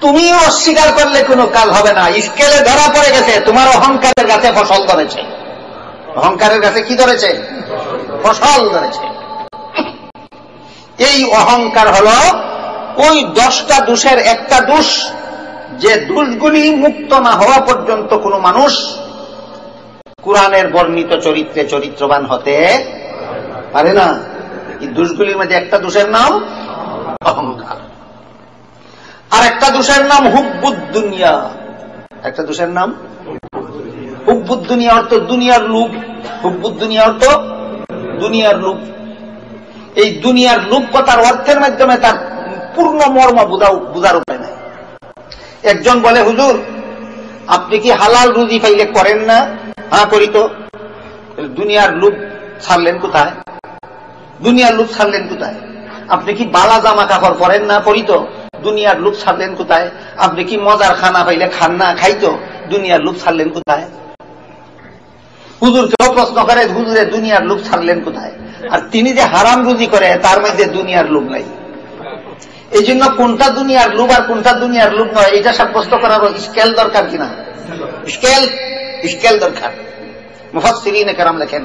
তুমি অস্বীকার করলে কোনো কাজ হবে না। স্কেলে ধরা পড়ে গেছে, তোমার অহংকারের গাছে ফসল ধরেছে। অহংকারের গাছে কি ধরেছে? ফসল ধরেছে। এই অহংকার হলো ওই 10টা দোষের একটা দোষ, যে দোষগুলি মুক্ত না হওয়া পর্যন্ত কোনো মানুষ কুরআনের বর্ণিত চরিত্রে চরিত্রবান হতে পারে না। এই দোষগুলির মধ্যে একটা দোষের নাম অহংকার, আর একটা দোষের নাম হুব্বুদ দুনিয়া। একটা দোষের নাম হুব্বুদ দুনিয়া, অর্থ দুনিয়ার লোভ। হুব্বুদ দুনিয়া অর্থ দুনিয়ার লোভ। এই দুনিয়ার লোভ কথার অর্থের মাধ্যমে তার পূর্ণ মর্ম বুঝার উপায় নাই। একজন বলে, হুজুর আপনি কি হালাল রুজি পাইলে করেন না? হ্যাঁ করি তো। দুনিয়ার লোভ ছাড়লেন কোথায়? দুনিয়ার লোভ ছাড়লেন কোথায়? আপনি কি বালা জামা কাপড় পরেন না? পরি তো। দুনিয়ার লোভ ছাড়লেন কোথায়? আপনি কি মজার খানা পাইলে খান না? খাইতো। দুনিয়ার লোভ ছাড়লেন কোথায়? হুজুর কেউ প্রশ্ন করে, হুজুরে দুনিয়ার লোভ ছাড়লেন কোথায়? আর তিনি যে হারাম রুজি করে, তার মধ্যে দুনিয়ার লোভ নাই। এই জন্য কোনটা দুনিয়ার লোভ আর কোনটা দুনিয়ার লোভ নয়, এটা সাব্যস্ত করার স্কেল দরকার কিনা? স্কেল দরকার। মুফাসসিরিনে কেরাম লেখেন,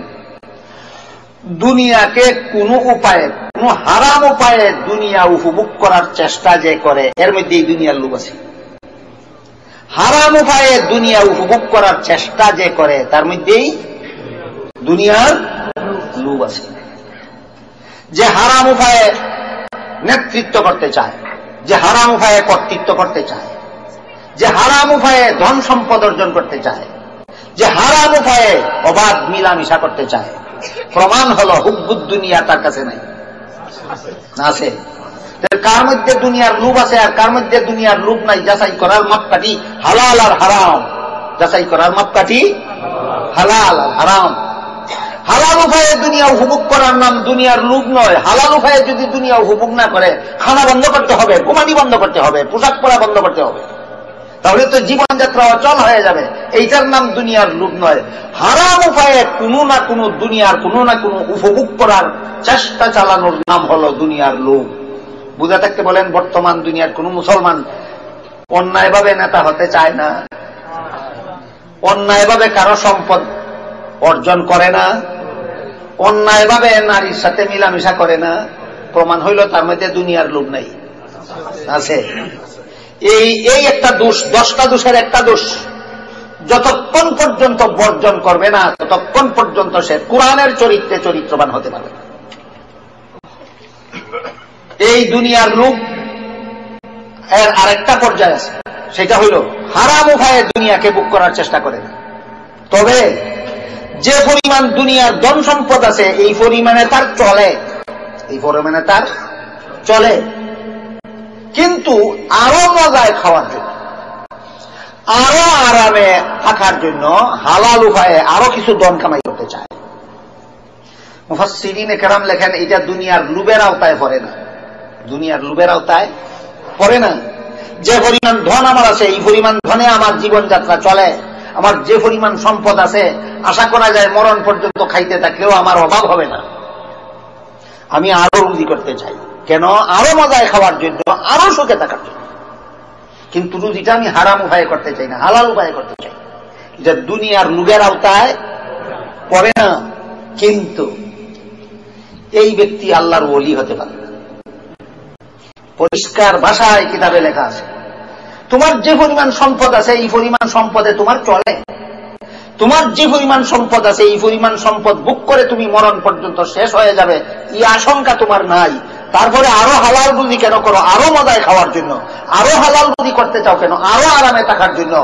দুনিয়াকে কোন উপায়ে কোন হারাম উপায়ে দুনিয়া উপভোগ করার চেষ্টা যে করে এর মধ্যে এই দুনিয়ার লোভ আছে। হারাম উপায়ে দুনিয়া উপভোগ করার চেষ্টা যে করে তার মধ্যেই দুনিয়ার লোভ আছে। যে হারাম উপায়ে নেতৃত্ব করতে চায়, যে হারাম উপায়ে কর্তৃত্ব করতে চায়, যে হারাম উপায়ে ধন সম্পদ অর্জন করতে চায়, যে হারাম উপায়ে অবাধ মিলামিশা করতে চায়, প্রমাণ হলো হুব্বুদ দুনিয়া তার কাছে নাই, আছে। কার মধ্যে দুনিয়ার লোভ আছে আর কার মধ্যে দুনিয়ার লোভ নাই, যাচাই করার মাপকাঠি হালাল আর হারাম। যাচাই করার মাপকাঠি হালাল আর হারাম। হালাল উপায়ে দুনিয়া উপভোগ করার নাম দুনিয়ার লোভ নয়। হালাল উপায়ে যদি দুনিয়া উপভোগ না করে, খানা বন্ধ করতে হবে, ঘুমানি বন্ধ করতে হবে, পোশাক পরা বন্ধ করতে হবে, তাহলে তো জীবনযাত্রা অচল হয়ে যাবে। এইটার নাম দুনিয়ার লোভ নয়। হারাম উপায়ে কোনো না কোনো দুনিয়ার কোনো না কোনো উপভোগ করার চেষ্টা চালানোর নাম হলো দুনিয়ার লোভ। বুঝা থাকতে বলেন, বর্তমান দুনিয়ার কোন মুসলমান অন্যায়ভাবে নেতা হতে চায় না, অন্যায়ভাবে কারো সম্পদ অর্জন করে না, অন্যায়ভাবে নারীর সাথে মিলামিশা করে না। প্রমাণ হইল তার মধ্যে দুনিয়ার লোভ নাই, আছে। এই একটা দোষ, 10টা দোষের একটা দোষ যতক্ষণ পর্যন্ত বর্জন করবে না ততক্ষণ পর্যন্ত সে কোরআনের চরিত্রে চরিত্রবান হতে পারবে না। এই দুনিয়ার লোভ এর আরেকটা পর্যায়ে আছে, সেটা হইল হারাম উপায়ে দুনিয়াকে ভোগ করার চেষ্টা করে না। তবে যে পরিমাণ দুনিয়ার ধন সম্পদ আছে এই পরিমাণে তার চলে, এই পরিমাণে তার চলে, কিন্তু আরো মজায় খাওয়ার জন্য, আরো আরামে থাকার জন্য হালাল উপায়ে আরো কিছু ধন কামাই করতে চায়। মুফাসসিরিনে কেরাম লেখেন এটা দুনিয়ার লোভের আওতায় পড়ে না, দুনিয়ার লোভের আওতায় পড়ে না। যে পরিমাণ ধন আমার আছে এই পরিমাণ ধনে আমার জীবনযাত্রা চলে, আমার যে পরিমাণ সম্পদ আছে আশা করা যায় মরণ পর্যন্ত খাইতে থাকলেও আমার অভাব হবে না। আমি আরো রুজি করতে চাই, কেন? আরো মজায় খাওয়ার জন্য, আরো সুখে থাকার জন্য। কিন্তু রুজিটা আমি হারাম উপায়ে করতে চাই না, হালাল উপায়ে করতে চাই। এটা দুনিয়ার লোভের আওতায় পড়ে না। কিন্তু এই ব্যক্তি আল্লাহর ওলি হতে পারে না। পরিষ্কার ভাষায় কিতাবে লেখা আছে, তোমার যে পরিমাণ সম্পদ আছে এই পরিমাণ সম্পদে তোমার চলে, তোমার যে পরিমাণ সম্পদ আছে এই পরিমাণ সম্পদ ভোগ করে তুমি মরণ পর্যন্ত শেষ হয়ে যাবে এই আশঙ্কা তোমার নাই। তারপরে আরো হালাল রুজি কেন করো? আরো মজায় খাওয়ার জন্য। আরো হালাল রুজি করতে চাও কেন? আরো আরামে থাকার জন্য।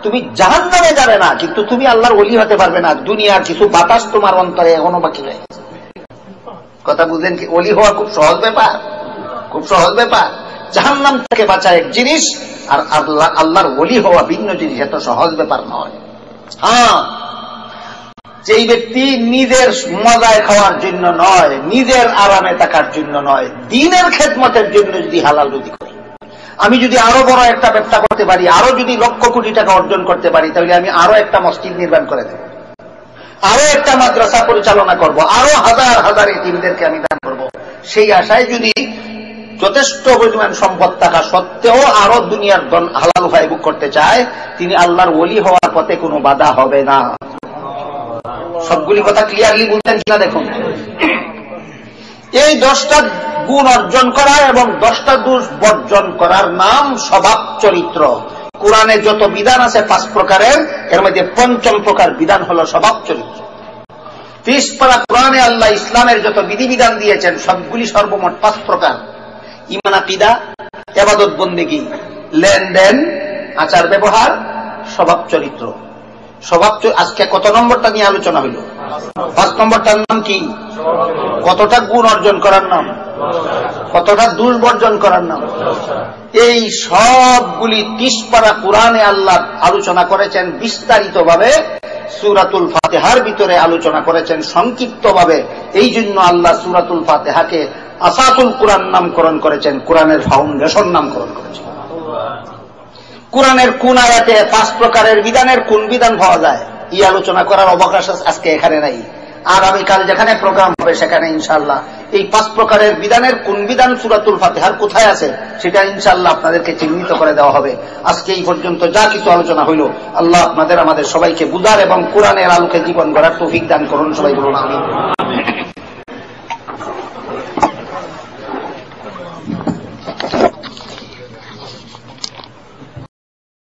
তুমি জাহান্নামে যাবে না, কিন্তু তুমি আল্লাহর ওলি হতে পারবে না। দুনিয়ার কিছু বাতাস তোমার অন্তরে এখনো বাকি রয়ে গেছে। কথা বুঝলেন কি? ওলি হওয়া খুব সহজ ব্যাপার, খুব সহজ ব্যাপার। জাহান্নাম থেকে বাঁচা এক জিনিস, আর আল্লাহর ওলি হওয়া ভিন্ন জিনিস। এত সহজ ব্যাপার নয়। হ্যাঁ, যেই ব্যক্তি নিজের মজায় খাওয়ার জন্য নয়, নিজের আরামে থাকার জন্য নয়, দ্বীনের খেদমতের জন্য যদি হালাল রুজি করে, আমি যদি আরো বড় একটা ব্যবসা করতে পারি, আরো যদি লক্ষ কোটি টাকা অর্জন করতে পারি, তাহলে আমি আরো একটা মসজিদ নির্মাণ করে দেব, আরো একটা মাদ্রাসা পরিচালনা করব, আরো হাজার হাজার এতিমদেরকে আমি দান করব। সেই আশায় যদি যথেষ্ট পরিমাণ সম্পদ থাকা সত্ত্বেও আরো দুনিয়ার ধন হালাল উপায়ে ভোগ করতে চায়, তিনি আল্লাহর ওলি হওয়ার পথে কোনো বাধা হবে না। সবগুলি কথা ক্লিয়ারলি বুঝলেন কিনা দেখুন। এই 10টা গুণ অর্জন করা এবং 10টা দোষ বর্জন করার নাম স্বভাব চরিত্র। কোরআনে যত বিধান আছে 5 প্রকারের, এর মধ্যে 5ম প্রকার বিধান হলো স্বভাব চরিত্র। 30 পারা কোরআনে আল্লাহ ইসলামের যত বিধিবিধান দিয়েছেন সবগুলি সর্বমোট 5 প্রকার। ঈমান, আকীদা, ইবাদত বন্দেগী, লেনদেন, আচার ব্যবহার, স্বভাব চরিত্র। স্বভাব আজকে কত নম্বরটা নিয়ে আলোচনা হইল? 5 নম্বরটার নাম কি? কতটা গুণ অর্জন করার নাম, কতটা দোষ বর্জন করার নাম। এই সবগুলি 30 পারা কোরআনে আল্লাহ আলোচনা করেছেন বিস্তারিত ভাবে, সূরাতুল ফাতিহার ভিতরে আলোচনা করেছেন সংক্ষিপ্ত ভাবে। এই জন্য আল্লাহ সূরাতুল ফাতিহাকে আসাসুল কোরআন নামকরণ করেছেন, কোরআনের ফাউন্ডেশন নামকরণ করেছেন। কোরআনের কোন আয়াতে 5 প্রকারের বিধানের কোন বিধান পাওয়া যায় এই আলোচনা করার অবকাশ আজকে এখানে নাই। আগামীকাল যেখানে প্রোগ্রাম হবে সেখানে ইনশাআল্লাহ এই 5 প্রকারের বিধানের কোন বিধান সূরাতুল ফাতিহার কোথায় আছে সেটা ইনশাআল্লাহ আপনাদেরকে চিহ্নিত করে দেওয়া হবে। আজকে এই পর্যন্ত যা কিছু আলোচনা হইল, আল্লাহ আপনাদের আমাদের সবাইকে বুঝার এবং কোরআনের আলোকে জীবন গড়ার তৌফিক দান করুন। সবাই বলুন আমিন।